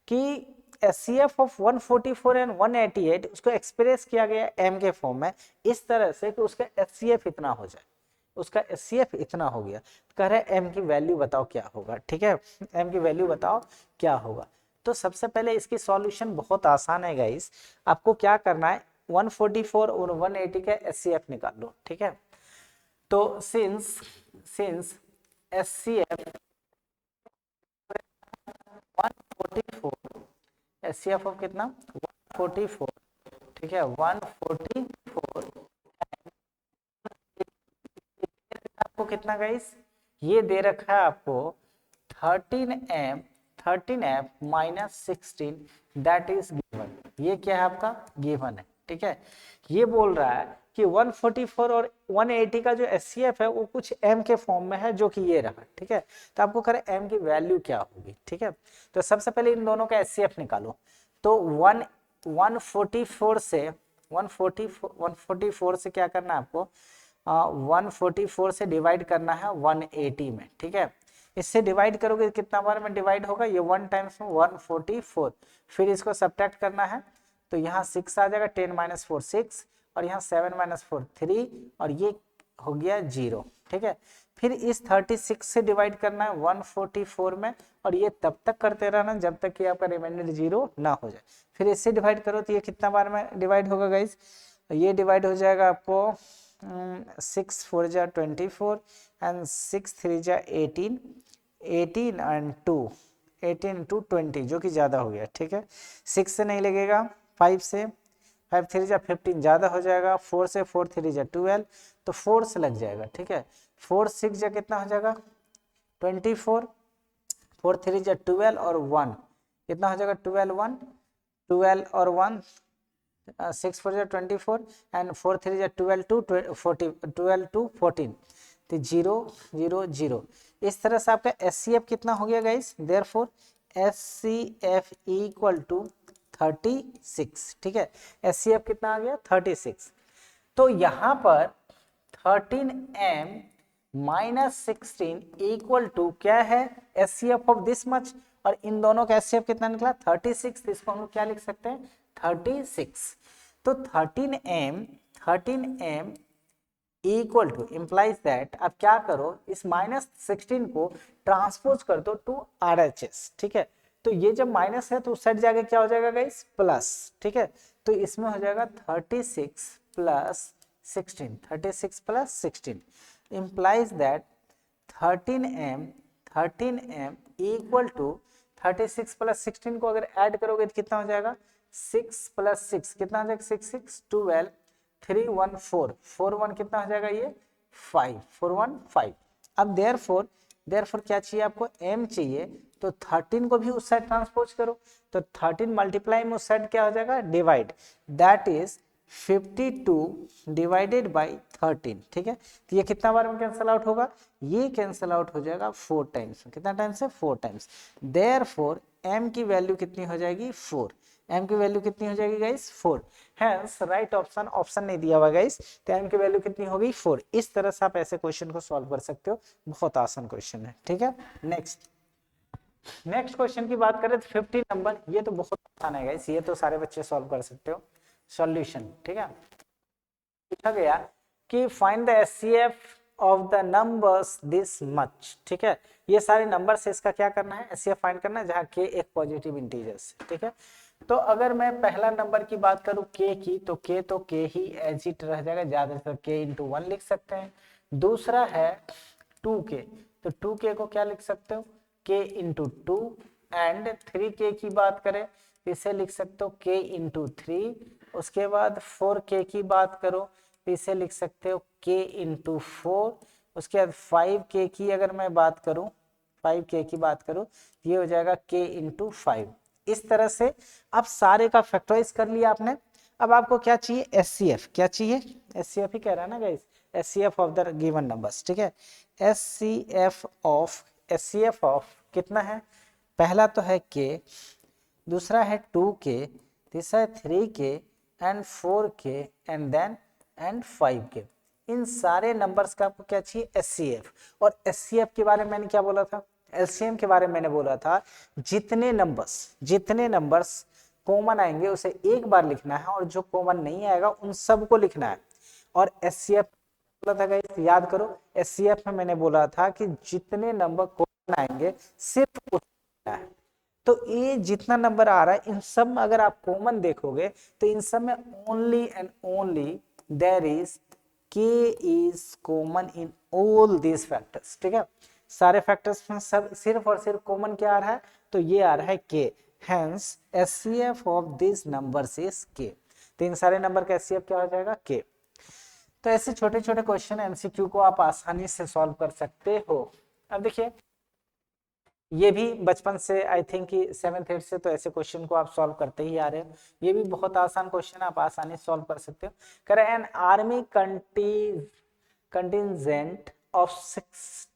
कि HCF ऑफ 144 एंड 188 उसको एक्सप्रेस किया गया m के फॉर्म में इस तरह से कि उसका HCF इतना हो जाए, उसका HCF इतना हो गया। कह रहे m की वैल्यू बताओ क्या होगा, ठीक है, m की वैल्यू बताओ क्या होगा। तो सबसे पहले इसकी सॉल्यूशन बहुत आसान है गाइस, आपको क्या करना है, 144 और 180 का HCF निकाल लो, ठीक है। तो सिंस HCF 144, HCF ऑफ कितना 144, ठीक है, 144 आपको कितना गाइस, ये दे रखा है आपको 13f - 16, दैट इज गिवन। ये क्या है आपका गिवन है, ठीक है। ये बोल रहा है कि 144 और 180 का जो HCF है वो कुछ m के फॉर्म में है, जो कि ये रहा, ठीक है। तो आपको करें m की वैल्यू क्या होगी, ठीक है। तो सबसे पहले इन दोनों का HCF निकालो। तो 144 से क्या करना है आपको, 144 से डिवाइड करना है 180 में, ठीक है। इससे डिवाइड करोगे कितना बार में डिवाइड होगा, ये 1 टाइम्स में 144, फिर इसको सब्ट्रैक्ट करना है तो यहाँ 6 आ जाएगा, 10 माइनस 4 6, और यहाँ 7 माइनस 4 3, और ये हो गया 0। ठीक है, फिर इस 36 से डिवाइड करना है 144 में, और ये तब तक करते रहना जब तक कि आपका रिमाइंडर 0 ना हो जाए। फिर इससे डिवाइड करो तो ये कितना बार में डिवाइड होगा गाइज, ये डिवाइड हो जाएगा आपको 6 4 जा 24 एंड 6 3 जा 18, 18 एंड 2 18 टू 20 जो कि ज़्यादा हो गया। ठीक है, 6 से नहीं लगेगा, 5 से, 5 3 जा 15 ज़्यादा हो जाएगा, 4 से 4 3 जा 12, तो 4 से लग जाएगा। ठीक है, 4 6 जा कितना हो जाएगा 24, 4 3 जा 12 और 1 कितना हो जाएगा 12 1, 12 और 1 6 4 जा 24 एंड 4 3 जा 12 टू 40, 12 टू 14, तो 0 0 0। इस तरह से आपका SCF कितना हो गया guys, therefore SCF equal to 36। ठीक है, SCF कितना आ गया 36। तो यहाँ पर 13m माइनस 16 इक्वल टू क्या है SCF ऑफ दिस मच, और इन दोनों का SCF कितना निकला 36, तो इसको हम लोग क्या लिख सकते हैं 36। तो 13m equal two implies that, अब क्या करो इस माइनस 16 को ट्रांसपोज कर दो टू RHS। ठीक है, तो ये जब माइनस है तो उस साइड जाके क्या हो जाएगा गाइस प्लस। ठीक है, तो इसमें हो जाएगा 36 plus 16, 36 plus 16 implies that 13m equal to 36 plus 16 को अगर ऐड करोगे तो कितना हो जाएगा 6 प्लस 6 कितना हो जाएगा 6 6 12 3 1 4 4 1 कितना हो जाएगा ये 5 4 1 5। अब देयरफॉर क्या चाहिए आपको m चाहिए, तो 13 को भी उस साइड ट्रांसपोज करो, तो 13 मल्टीप्लाई में उस साइड क्या हो जाएगा divide, that is 52 divided by 13। ठीक है, तो ये कितना बार में कैंसिल आउट होगा, ये कैंसिल आउट हो जाएगा 4 टाइम्स। कितना टाइम्स है 4 टाइम्स। देयरफॉर m की वैल्यू कितनी हो जाएगी 4, m की वैल्यू कितनी हो जाएगी गाइस 4। हेंस राइट ऑप्शन नहीं दिया हुआ गाइस, तो m की वैल्यू कितनी होगी 4। इस तरह से आप ऐसे क्वेश्चन को सॉल्व कर सकते हो, बहुत आसान क्वेश्चन है। ठीक है, नेक्स्ट क्वेश्चन की बात करें तो 50 नंबर, ये तो बहुत आसान है गाइस, ये तो सारे बच्चे सॉल्व कर सकते हो। सॉल्यूशन, ठीक है, पूछा गया कि find the SCF of the numbers this much. ठीक है, ये सारे नंबर से इसका क्या करना है SCF फाइंड करना है, जहाँ k एक पॉजिटिव इंटीजर्स। ठीक है, तो अगर मैं पहला नंबर की बात करूं k की, तो k ही एज इट रह जाएगा, ज्यादातर k इंटू 1 लिख सकते हैं। दूसरा है 2k, तो 2k को क्या लिख सकते हो k इंटू 2, एंड 3k की बात करें तो इसे लिख सकते हो k इंटू 3। उसके बाद 4k की बात करो तो इसे लिख सकते हो k इंटू 4। उसके बाद 5k की अगर मैं बात करूं, 5k की बात करूं ये हो जाएगा k इंटू 5। इस तरह से अब सारे का फैक्टराइज कर लिया आपने। अब आपको क्या चाहिए SCF, क्या चाहिए SCF ही कह रहा है ना guys, SCF of the given numbers. ठीक है, SCF ऑफ कितना है, पहला तो है k, दूसरा है 2k, तीसरा है 3k and 4k and then and 5k। इन सारे नंबर्स का आपको क्या चाहिए SCF। और SCF के बारे में मैंने क्या बोला था, LCM के बारे में मैंने बोला था जितने नंबर्स कॉमन आएंगे उसे एक बार लिखना है, और जो कॉमन नहीं आएगा उन सबको लिखना है। और SCF बोला था गाइस, याद करो SCF में मैंने बोला था कि जितने नंबर कॉमन आएंगे सिर्फ उसे लिखना है। तो ये जितना नंबर आ रहा है इन सब में अगर आप कॉमन देखोगे तो इन सब में only and only there is k is common in all these factors. ठीक है, सारे फैक्टर्स में सब सिर्फ और सिर्फ कॉमन क्या आ रहा है, तो ये आ रहा है k। Hence SCF of this numbers is k। तो इन सारे नंबर का SCF क्या हो जाएगा k। तो ऐसे छोटे छोटे क्वेश्चन MCQ को आप आसानी से सॉल्व कर सकते हो। अब देखिए ये भी बचपन से आई थिंक कि 7th 8th से तो ऐसे क्वेश्चन को आप सॉल्व करते ही आ रहे हो। ये भी बहुत आसान क्वेश्चन आप आसानी से सॉल्व कर सकते हो। कह रहे an army contingent of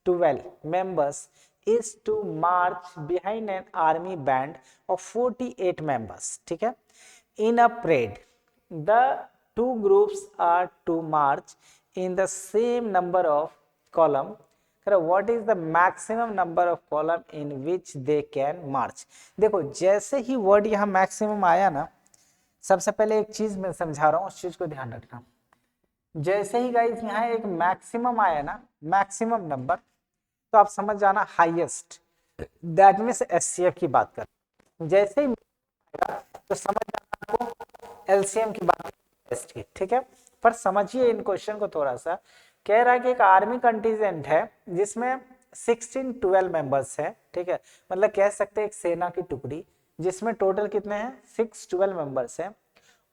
12 members is to march behind an army band of 48 members. ठीक है, in a parade the two groups are to march in the same number of column. What is the maximum number of column in which they can march? देखो जैसे ही word यहाँ maximum आया ना, सबसे पहले एक चीज मैं समझा रहा हूँ, उस चीज को ध्यान रखना। जैसे ही गाइस यहाँ एक मैक्सिमम आया ना, मैक्सिमम नंबर, तो आप समझ जाना हाईएस्ट, दैट मीन्स एचसीएफ की बात कर। जैसे ही आएगा तो समझ जाना आपको एलसीएम की बात की, ठीक है। पर समझिए इन क्वेश्चन को थोड़ा सा। कह रहा है कि एक आर्मी कंटीजेंट है जिसमें 16-12 मेंबर्स है, ठीक है। मतलब कह सकते हैं एक सेना की टुकड़ी जिसमें टोटल कितने हैं, 6-12 मेंबर्स हैं,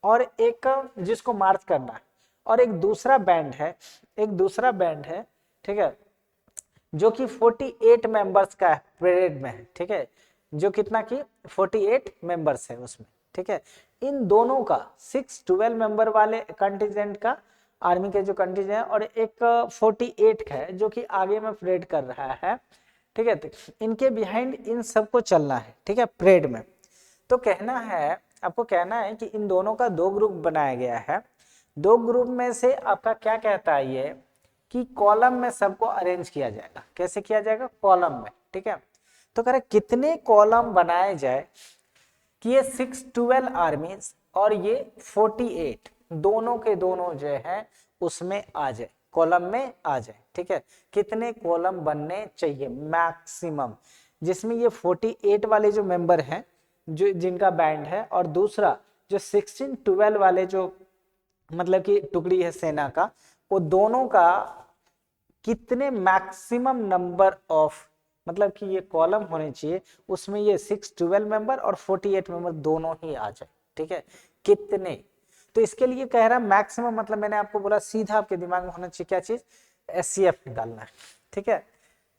और एक जिसको मार्च करना है, और एक दूसरा बैंड है, ठीक है, जो कि 48 मेंबर्स का परेड में है, ठीक है, जो कितना की 48 मेंबर्स है उसमें, ठीक है। इन दोनों का 6-12 मेंबर वाले कंटिजेंट का, आर्मी के जो कंटिजेंट है, और एक 48 का है जो कि आगे में परेड कर रहा है, ठीक है। तो इनके बिहाइंड इन सबको चलना है, ठीक है, परेड में। तो कहना है, आपको कहना है कि इन दोनों का 2 ग्रुप बनाया गया है। 2 ग्रुप में से आपका क्या कहता है ये कि कॉलम में सबको अरेंज किया जाएगा। कैसे किया जाएगा, कॉलम में, ठीक है। तो कह रहे कितने कॉलम बनाए जाए कि ये 6-12 आर्मीज और ये 48 दोनों के दोनों जो है उसमें आ जाए, कॉलम में आ जाए, ठीक है। कितने कॉलम बनने चाहिए मैक्सिमम, जिसमें ये 48 वाले जो मेंबर हैं, जो जिनका बैंड है, और दूसरा जो 16-12 वाले जो मतलब कि टुकड़ी है सेना का, वो दोनों का कितने मैक्सिमम नंबर ऑफ, मतलब कि ये कॉलम होने चाहिए उसमें ये 6-12 मेंबर और 48 मेंबर दोनों ही आ जाए, ठीक है। कितने, तो इसके लिए कह रहा मैक्सिमम, मतलब मैंने आपको बोला सीधा आपके दिमाग में होना चाहिए क्या चीज, एचसीएफ निकालना है, ठीक है।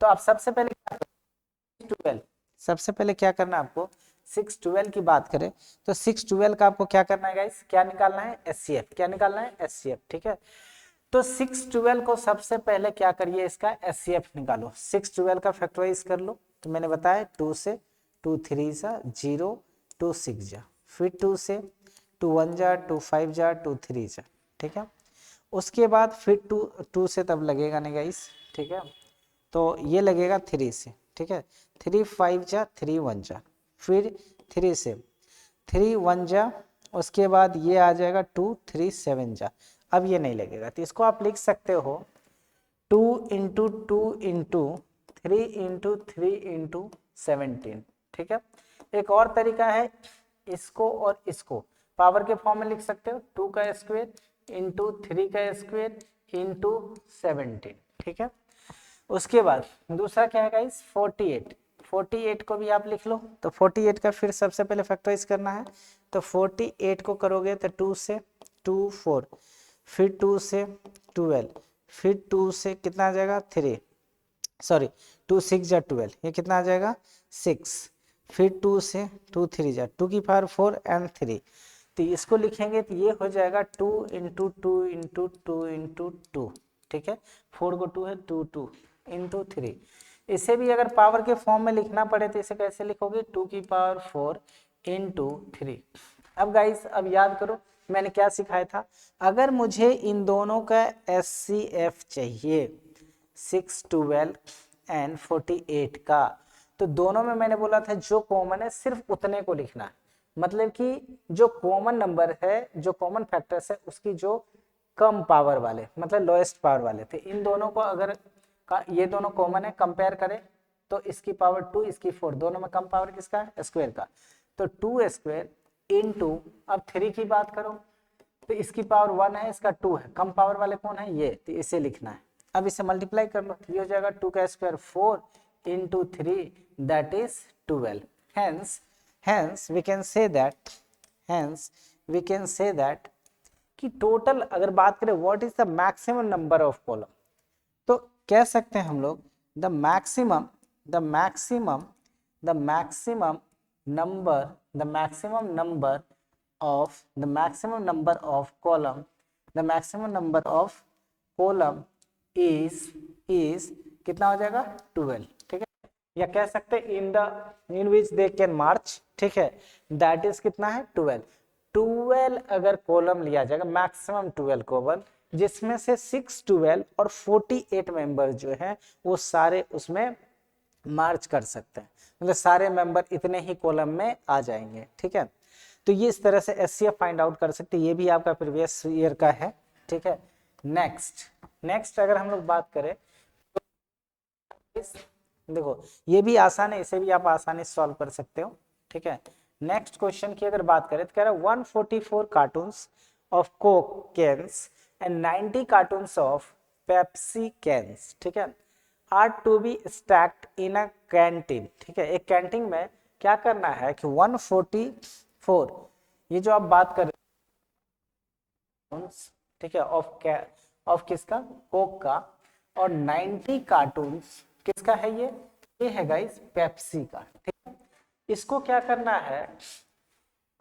तो आप सबसे पहले क्या करें, 12, सबसे पहले क्या करना है आपको, 6-12 की बात करें तो 6-12 का आपको क्या करना है गाइस, क्या निकालना है, एचसीएफ। क्या निकालना है, एचसीएफ, ठीक है। तो 6-12 को सबसे पहले क्या करिए, इसका एचसीएफ निकालो। 6-12 का फैक्टराइज कर लो, तो मैंने बताया 2 से 2 3 जा 0, 2 6 जा, फिर 2 से 2 1 जा, 2 5 जा, 2 3 जा, ठीक है। उसके बाद फिर 2 से तब लगेगा नहीं गाइस, ठीक है। तो ये लगेगा 3 से, ठीक है। 3 5 जा, 3 1 जा, फिर 3 से 3 1 जा, उसके बाद ये आ जाएगा 2 3 7 जा। अब ये नहीं लगेगा, तो इसको आप लिख सकते हो 2 × 2 × 3 × 3 × 17, ठीक है। एक और तरीका है, इसको और इसको पावर के फॉर्म में लिख सकते हो, 2 का स्क्वायर × 3 का स्क्वायर × 17, ठीक है। उसके बाद दूसरा क्या है गाइस, 48 को भी आप लिख लो। तो 48 का फिर सबसे पहले फैक्टराइज करना है, तो 48 को करोगे तो 2 से 2 4, फिर 2 से 12, फिर 2 से कितना आ जाएगा 3, सॉरी 2 6 जा 12, ये कितना आ जाएगा 6, फिर 2 से 2 3 जा 2 की पावर 4 एंड 3, तो इसको लिखेंगे तो ये हो जाएगा 2 × 2 × 2 × 2, ठीक है। 4 को 2 है 2 2 × 3। इसे भी अगर पावर के फॉर्म में लिखना पड़े तो इसे कैसे लिखोगे, 2 की पावर 4 × 3। अब गाइस अब याद करो मैंने क्या सिखाया था, अगर मुझे इन दोनों का एचसीएफ चाहिए 6-12 एंड 48 का, तो दोनों में मैंने बोला था जो कॉमन है सिर्फ उतने को लिखना है। मतलब कि जो कॉमन नंबर है, जो कॉमन फैक्टर्स है, उसकी जो कम पावर वाले, मतलब लोएस्ट पावर वाले थे, इन दोनों को अगर ये दोनों कॉमन है, कंपेयर करें तो इसकी पावर 2, इसकी 4, दोनों में कम पावर किसका है, स्क्वायर का। तो 2 स्क्वायर × अब 3 की बात करो तो इसकी पावर 1 है, इसका 2 है, कम पावर वाले कौन है ये, तो इसे लिखना है। अब इसे मल्टीप्लाई कर लो, ये हो जाएगा 2 का square 4 × 3, that is 12। hence we can say that कि टोटल अगर बात करें what is the maximum number of column, तो कह सकते हैं हम लोग the maximum number of column is कितना हो जाएगा 12, ठीक है। या कह सकते हैं इन विच दे कैन मार्च, ठीक है, दैट इज कितना है 12 अगर कॉलम लिया जाएगा, मैक्सिमम 12 कॉलम, जिसमें से 6-12 और 48 मेंबर जो है वो सारे उसमें मार्च कर सकते हैं, मतलब सारे मेंबर इतने ही कॉलम में आ जाएंगे, ठीक है। तो ये इस तरह से एचसीएफ फाइंड आउट कर सकते हैं, ये भी आपका प्रीवियस ईयर का है, ठीक है। नेक्स्ट अगर हम लोग बात करें तो देखो ये भी आसान है, इसे भी आप आसानी से सॉल्व कर सकते हो, ठीक है। नेक्स्ट क्वेश्चन की अगर बात करें तो कह रहा है 144 cartons of Coke cans and 90 cartons of Pepsi cans, ठीक है, are to be stacked in a canteen, ठीक है। एक कैंटीन में क्या करना है कि 144, ये जो आप बात कर रहे हैं, ठीक है, ऑफ किसका, कोक का, और 90 कार्टून्स किसका है, ये है गाइस पेप्सी का, ठीक है। इसको क्या करना है,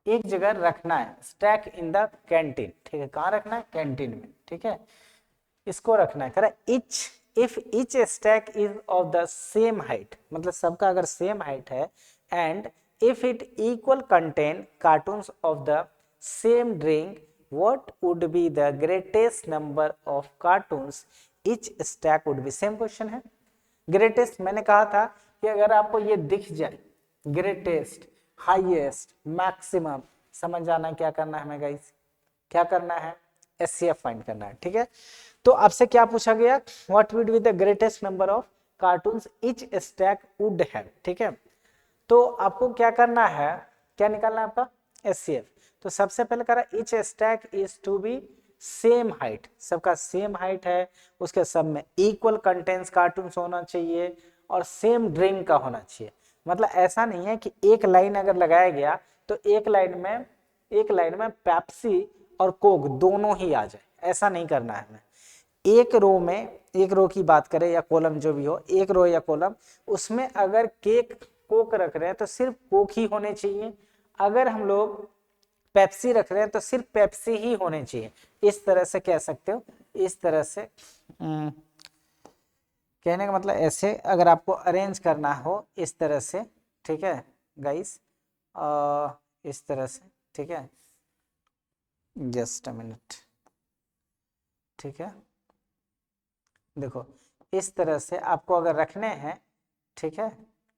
एक जगह रखना है, स्टैक इन द कैंटीन, ठीक है। कहाँ रखना है, कैंटीन में, ठीक है। इसको रखना है, कह रहा if etch stack is of the same height, मतलब सबका अगर सेम हाइट है, and if it equal contain cartoons of the same drink, what would be the greatest number of cartoons etch stack would be. Same question है, greatest मैंने कहा था कि अगर आपको ये दिख जाए ग्रेटेस्ट, हाईएस्ट, मैक्सिमम, समझ जाना क्या करना है हमें गाइस, क्या करना है, एचसीएफ फाइंड करना है, ठीक है। तो आपसे क्या पूछा गया, what would be the greatest number of cartoons each stack would have, ठीक है। तो आपको क्या करना है, क्या निकालना है आपका, एचसीएफ। तो सबसे पहले कह रहा each stack is to be same height, सबका सेम हाइट है, उसके सब में इक्वल कंटेंट्स कार्टून्स होना चाहिए और सेम ड्रिंक का होना चाहिए। मतलब ऐसा नहीं है कि एक लाइन अगर लगाया गया तो एक लाइन में पेप्सी और कोक दोनों ही आ जाए, ऐसा नहीं करना है हमें। एक रो की बात करें या कॉलम जो भी हो, एक रो या कॉलम, उसमें अगर कोक रख रहे हैं तो सिर्फ कोक ही होने चाहिए, अगर हम लोग पेप्सी रख रहे हैं तो सिर्फ पेप्सी ही होने चाहिए। इस तरह से कह सकते हो, इस तरह से कहने का मतलब ऐसे अगर आपको अरेंज करना हो इस तरह से, ठीक है गाइस, इस तरह से, ठीक है, जस्ट अ मिनट, ठीक है। देखो इस तरह से आपको अगर रखने हैं, ठीक है,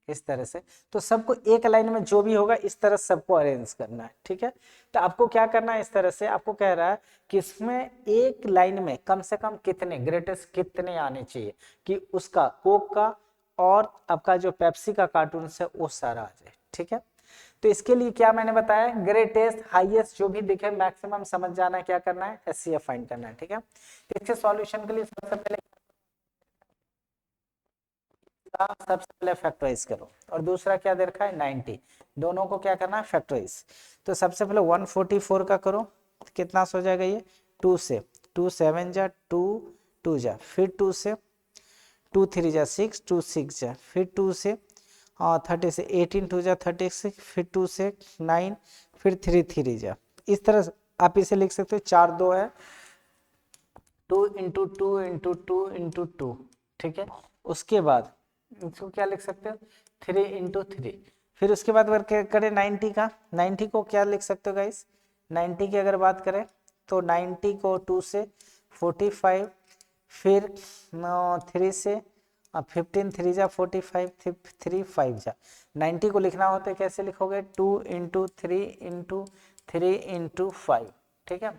इस तरह से, तो सबको एक लाइन में जो भी होगा इस तरह सबको अरेंज करना है, ठीक है। तो आपको क्या करना है, इस तरह से आपको कह रहा है कि इसमें एक लाइन में कम से कम कितने ग्रेटेस्ट कितने आने चाहिए कि उसका कोक का और आपका जो पेप्सी का कार्टून है वो सारा आ जाए, ठीक है। तो इसके लिए क्या मैंने बताया, ग्रेटेस्ट, हाईएस्ट जो भी दिखे, मैक्सिमम समझ जाना है, क्या करना है, एचसीएफ फाइंड करना है, ठीक है। तो इसके सॉल्यूशन के लिए सबसे पहले फैक्टराइज करो, और दूसरा क्या दे रखा है 90, दोनों को क्या करना है फैक्टराइज। तो सबसे पहले 144 का करो, कितना हो जाएगा ये, 2 से, 2 7 जा 2 2 जा, फिर 2 से, 2 3 जा 6, 2 6 जा, फिर 2 से 30 से 18 2 जा 36, फिर 2 से 9, फिर 3 3 जा। इस तरह आप इसे लिख सकते हो, 4 2 है, 2 इंटू 2 इंटू 2 इंटू 2, ठीक है। उसके बाद इसको क्या लिख सकते हो, 3 इंटू 3, फिर उसके बाद अगर करें 90 का, 90 को क्या लिख सकते हो गाइस, 90 की अगर बात करें तो 90 को 2 से 45, फिर 3 से 15 3 जा 45, 3 5 जा, 90 को लिखना होता है कैसे लिखोगे, 2 इंटू 3 इंटू 3 इंटू 5, ठीक है।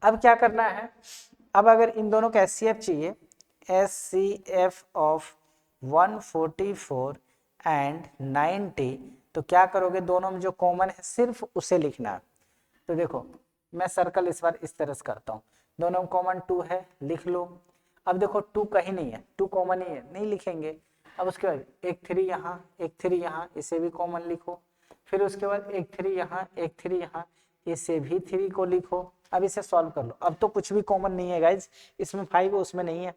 अब क्या करना है, अब अगर इन दोनों का एचसीएफ चाहिए, एचसीएफ ऑफ 144 एंड 90, तो क्या करोगे, दोनों में जो कॉमन है सिर्फ उसे लिखना है। तो देखो मैं सर्कल इस बार इस तरह से करता हूँ, दोनों में कॉमन 2 है, लिख लो। अब देखो 2 कहीं नहीं है, 2 कॉमन ही है, नहीं लिखेंगे। अब उसके बाद एक 3 यहाँ, एक 3 यहाँ, इसे भी कॉमन लिखो। फिर उसके बाद एक 3 यहाँ, एक 3 यहाँ, इसे भी 3 को लिखो। अब इसे सॉल्व कर लो। अब तो कुछ भी कॉमन नहीं है गाइज, इसमें 5 है उसमें नहीं है,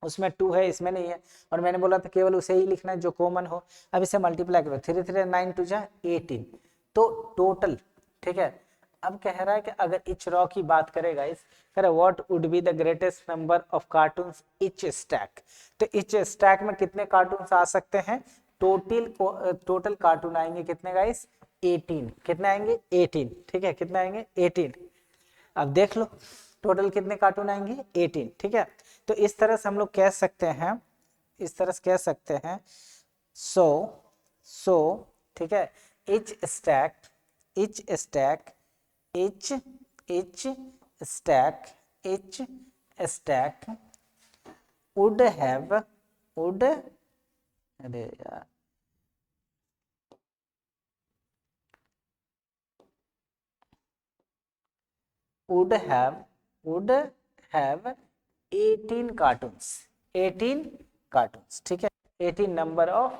उसमें 2 है इसमें नहीं है, और मैंने बोला था केवल उसे ही लिखना है जो कॉमन हो। अब इसे मल्टीप्लाई करो, 3 3 9 2 जा 18, तो टोटल, ठीक है। अब कह रहा है कि अगर इच रॉ की बात करें गाइस, कह रहा है what would be the greatest number of cartoons etch stack. तो इच स्टैक में कितने कार्टून्स आ सकते हैं, टोटल कार्टून आएंगे कितने गाइस, 18, कितने आएंगे 18, ठीक है, कितने आएंगे 18। अब देख लो टोटल कितने कार्टून आएंगे 18, ठीक है। तो इस तरह से हम लोग कह सकते हैं, इस तरह से कह सकते हैं, सो ठीक है, each stack each stack each stack would have would अरे यार would have 18 कार्टून्स 18 कार्टून्स, ठीक है, 18 नंबर ऑफ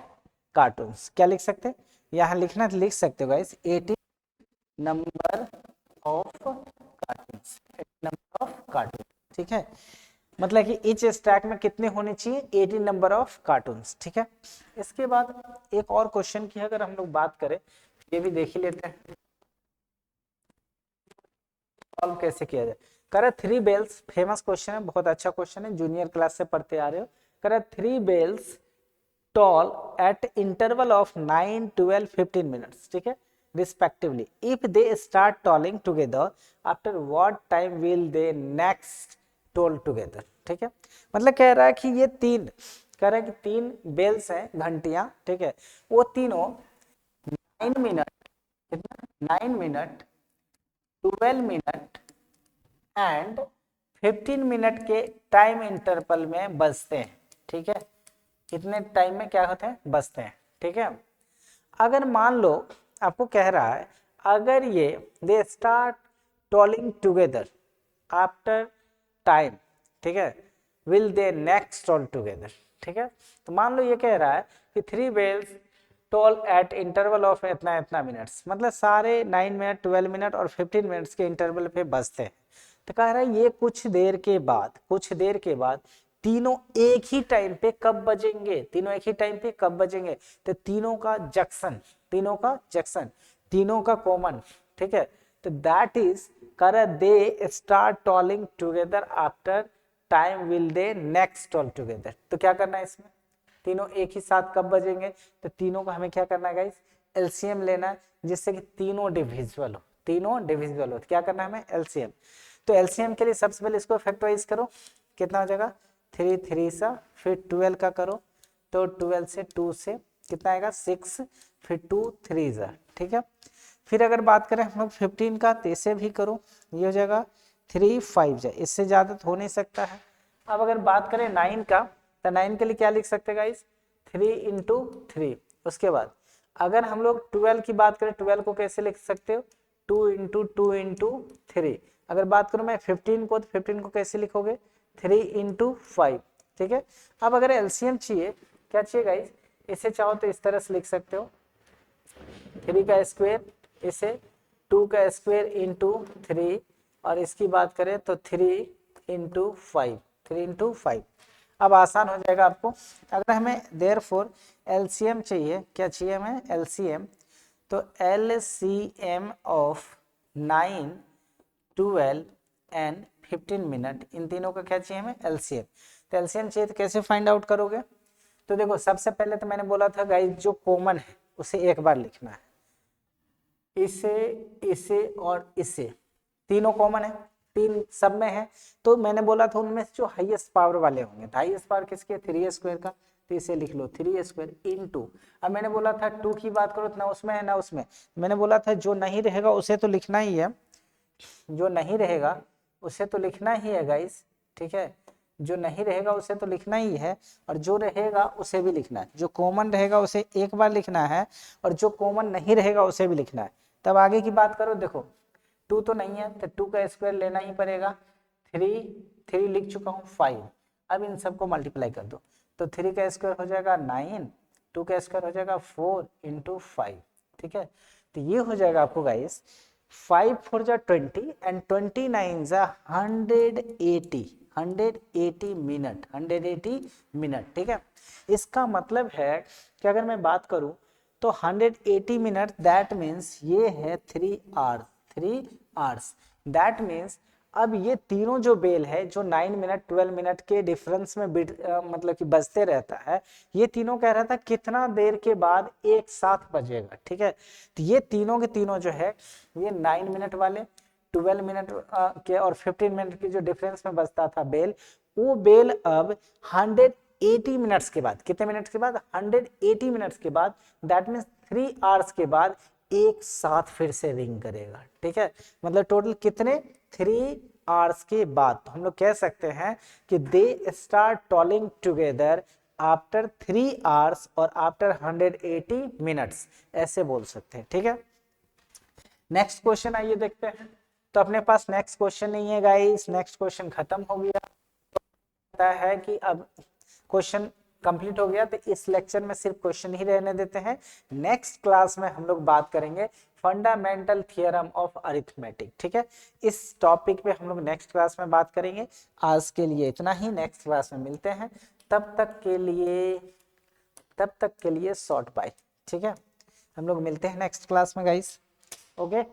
कार्टून्स। क्या लिख सकते हैं यहाँ, लिखना तो लिख सकते हो guys, 18 number of cartoons, number of cartoon, ठीक है, मतलब कि इच स्टैक में कितने होने चाहिए, 18 नंबर ऑफ कार्टून्स, ठीक है। इसके बाद एक और क्वेश्चन की अगर हम लोग बात करें, ये भी देख ही लेते हैं सॉल्व कैसे किया जाए। करे 3 बेल्स, फेमस क्वेश्चन है, बहुत अच्छा क्वेश्चन है, जूनियर क्लास से पढ़ते आ रहे हो। करे 3 bells toll at interval of 9, 12, 15 minutes, ठीक है, respectively. If they start tolling together, after what time will they next toll together? ठीक है, मतलब कह रहा है कि ये तीन, कह रहा है कि 3 बेल्स हैं, घंटियां, ठीक है, वो तीनों 9 मिनट, कितना 9 मिनट, 12 मिनट एंड 15 मिनट के टाइम इंटरवल में बजते हैं, ठीक है, इतने टाइम में क्या होते हैं, बजते हैं, ठीक है। अगर मान लो आपको कह रहा है, अगर ये they start talking together after time, ठीक है, will they next talk together, ठीक है, तो मान लो ये कह रहा है कि 3 bells toll at interval of इतना इतना मिनट्स, मतलब सारे 9 मिनट, 12 मिनट और 15 मिनट्स के इंटरवल पे बजते हैं। तो कह रहा है ये कुछ देर के बाद तीनों एक ही टाइम पे कब बजेंगे, तीनों एक ही टाइम पे कब बजेंगे, तो तीनों का जंक्शन, तीनों का कॉमन, ठीक है, तो दैट इज कर they start talking together after time will they next talk together. तो क्या करना है इसमें, तीनों एक ही साथ कब बजेंगे, तो तीनों का हमें क्या करना है गाइस, एलसीएम लेना है, जिससे कि तीनों डिविजिबल हो। तो क्या करना है हमें, एलसीएम। तो एलसीएम के लिए सबसे पहले इसको फैक्टराइज करो, कितना हो जाएगा 3 3 सा, फिर 12 का करो, तो 12 से 2 से कितना आएगा 6, फिर 2 3 सा, ठीक है। फिर अगर बात करें हम लोग 15 का, तो इसे भी करो, ये हो जाएगा 3 5 जा, इससे ज्यादा तो हो नहीं सकता है। अब अगर बात करें 9 का, तो 9 के लिए क्या लिख सकते हैं गाइस, 3 इंटू 3। उसके बाद अगर हम लोग 12 की बात करें, 12 को कैसे लिख सकते हो, 2 इंटू 2 इंटू 3। अगर बात करूं मैं 15 को, तो 15 को कैसे लिखोगे, 3 इंटू 5, ठीक है। अब अगर एलसीएम चाहिए, क्या चाहिए गाइस, इसे चाहो तो इस तरह से लिख सकते हो, 3 का स्क्वायर, इसे 2 का स्क्वायर इंटू 3, और इसकी बात करें तो 3 इंटू 5। अब आसान हो जाएगा आपको। अगर हमें देयरफॉर एलसीएम चाहिए, क्या चाहिए हमें, एलसीएम, तो एलसीएम ऑफ 9, 12 एंड 15 मिनट, इन तीनों का क्या चाहिए हमें, एलसीएम। तो एलसीएम चाहिए तो कैसे फाइंड आउट करोगे, तो देखो सबसे पहले तो मैंने बोला था गाइस, जो कॉमन है उसे एक बार लिखना है, इसे और इसे, तीनों कॉमन है, 3 सब में है, तो मैंने बोला था उनमें जो हाईएस्ट पावर वाले होंगे, तो हाईएस्ट पावर किसके, 3 स्क्वायर का, तो इसे लिख लो 3 स्क्वायर इंटू, अब मैंने बोला था 2 की बात करो तो ना उसमें है ना उसमें, मैंने बोला था जो नहीं रहेगा उसे तो लिखना ही है, जो नहीं रहेगा उसे तो लिखना ही है गाइस, ठीक है, जो नहीं रहेगा उसे तो लिखना ही है, और जो रहेगा उसे भी लिखना है, जो कॉमन रहेगा उसे एक बार लिखना है, और जो कॉमन नहीं रहेगा उसे भी लिखना है। तब आगे की बात करो, देखो 2 तो नहीं है, तो 2 का स्क्वायर लेना ही पड़ेगा, 3 लिख चुका हूँ, 5, अब इन सबको मल्टीप्लाई कर दो, तो 3 का स्क्वायर हो जाएगा 9, 2 का स्क्वायर हो जाएगा 4 इंटू 5, ठीक है। तो ये हो जाएगा आपको गाइस 5 4 जा 20 एंड 29 जा 180 मिनट, ठीक है। इसका मतलब है कि अगर मैं बात करूं तो 180 मिनट, दैट मीन्स ये है 3 आवर्स, दैट मीन्स अब ये तीनों जो बेल है, जो 9 मिनट 12 मिनट के डिफरेंस में मतलब कि बजते रहता है, ये तीनों कह रहा था कितना देर के बाद एक साथ बजेगा, ठीक है। तो ये तीनों के तीनों जो है, ये 9 मिनट वाले, 12 मिनट के और 15 मिनट के जो डिफरेंस में बजता था बेल, वो बेल अब 180 मिनट्स के बाद, कितने मिनट्स के बाद, 180 मिनट्स के बाद, दैट मीन्स 3 आवर्स के बाद एक साथ फिर से रिंग करेगा, ठीक है। मतलब टोटल कितने 3 आवर्स के बाद, तो हम लोग कह सकते हैं कि they start talking together after 3 hours और आफ्टर 180 मिनट्स, ऐसे बोल सकते हैं, ठीक है। नेक्स्ट क्वेश्चन आइए देखते हैं। तो अपने पास नेक्स्ट क्वेश्चन नहीं है गाइस, नेक्स्ट क्वेश्चन खत्म हो गया। पता है कि अब क्वेश्चन कंप्लीट हो गया, तो इस लेक्चर में सिर्फ क्वेश्चन ही रहने देते हैं। नेक्स्ट क्लास में हम लोग बात करेंगे फंडामेंटल थ्योरम ऑफ अरिथमेटिक, ठीक है। इस टॉपिक पे हम लोग नेक्स्ट क्लास में बात करेंगे। आज के लिए इतना ही, नेक्स्ट क्लास में मिलते हैं। तब तक के लिए शॉर्ट बाय, ठीक है। हम लोग मिलते हैं नेक्स्ट क्लास में गाइस, ओके।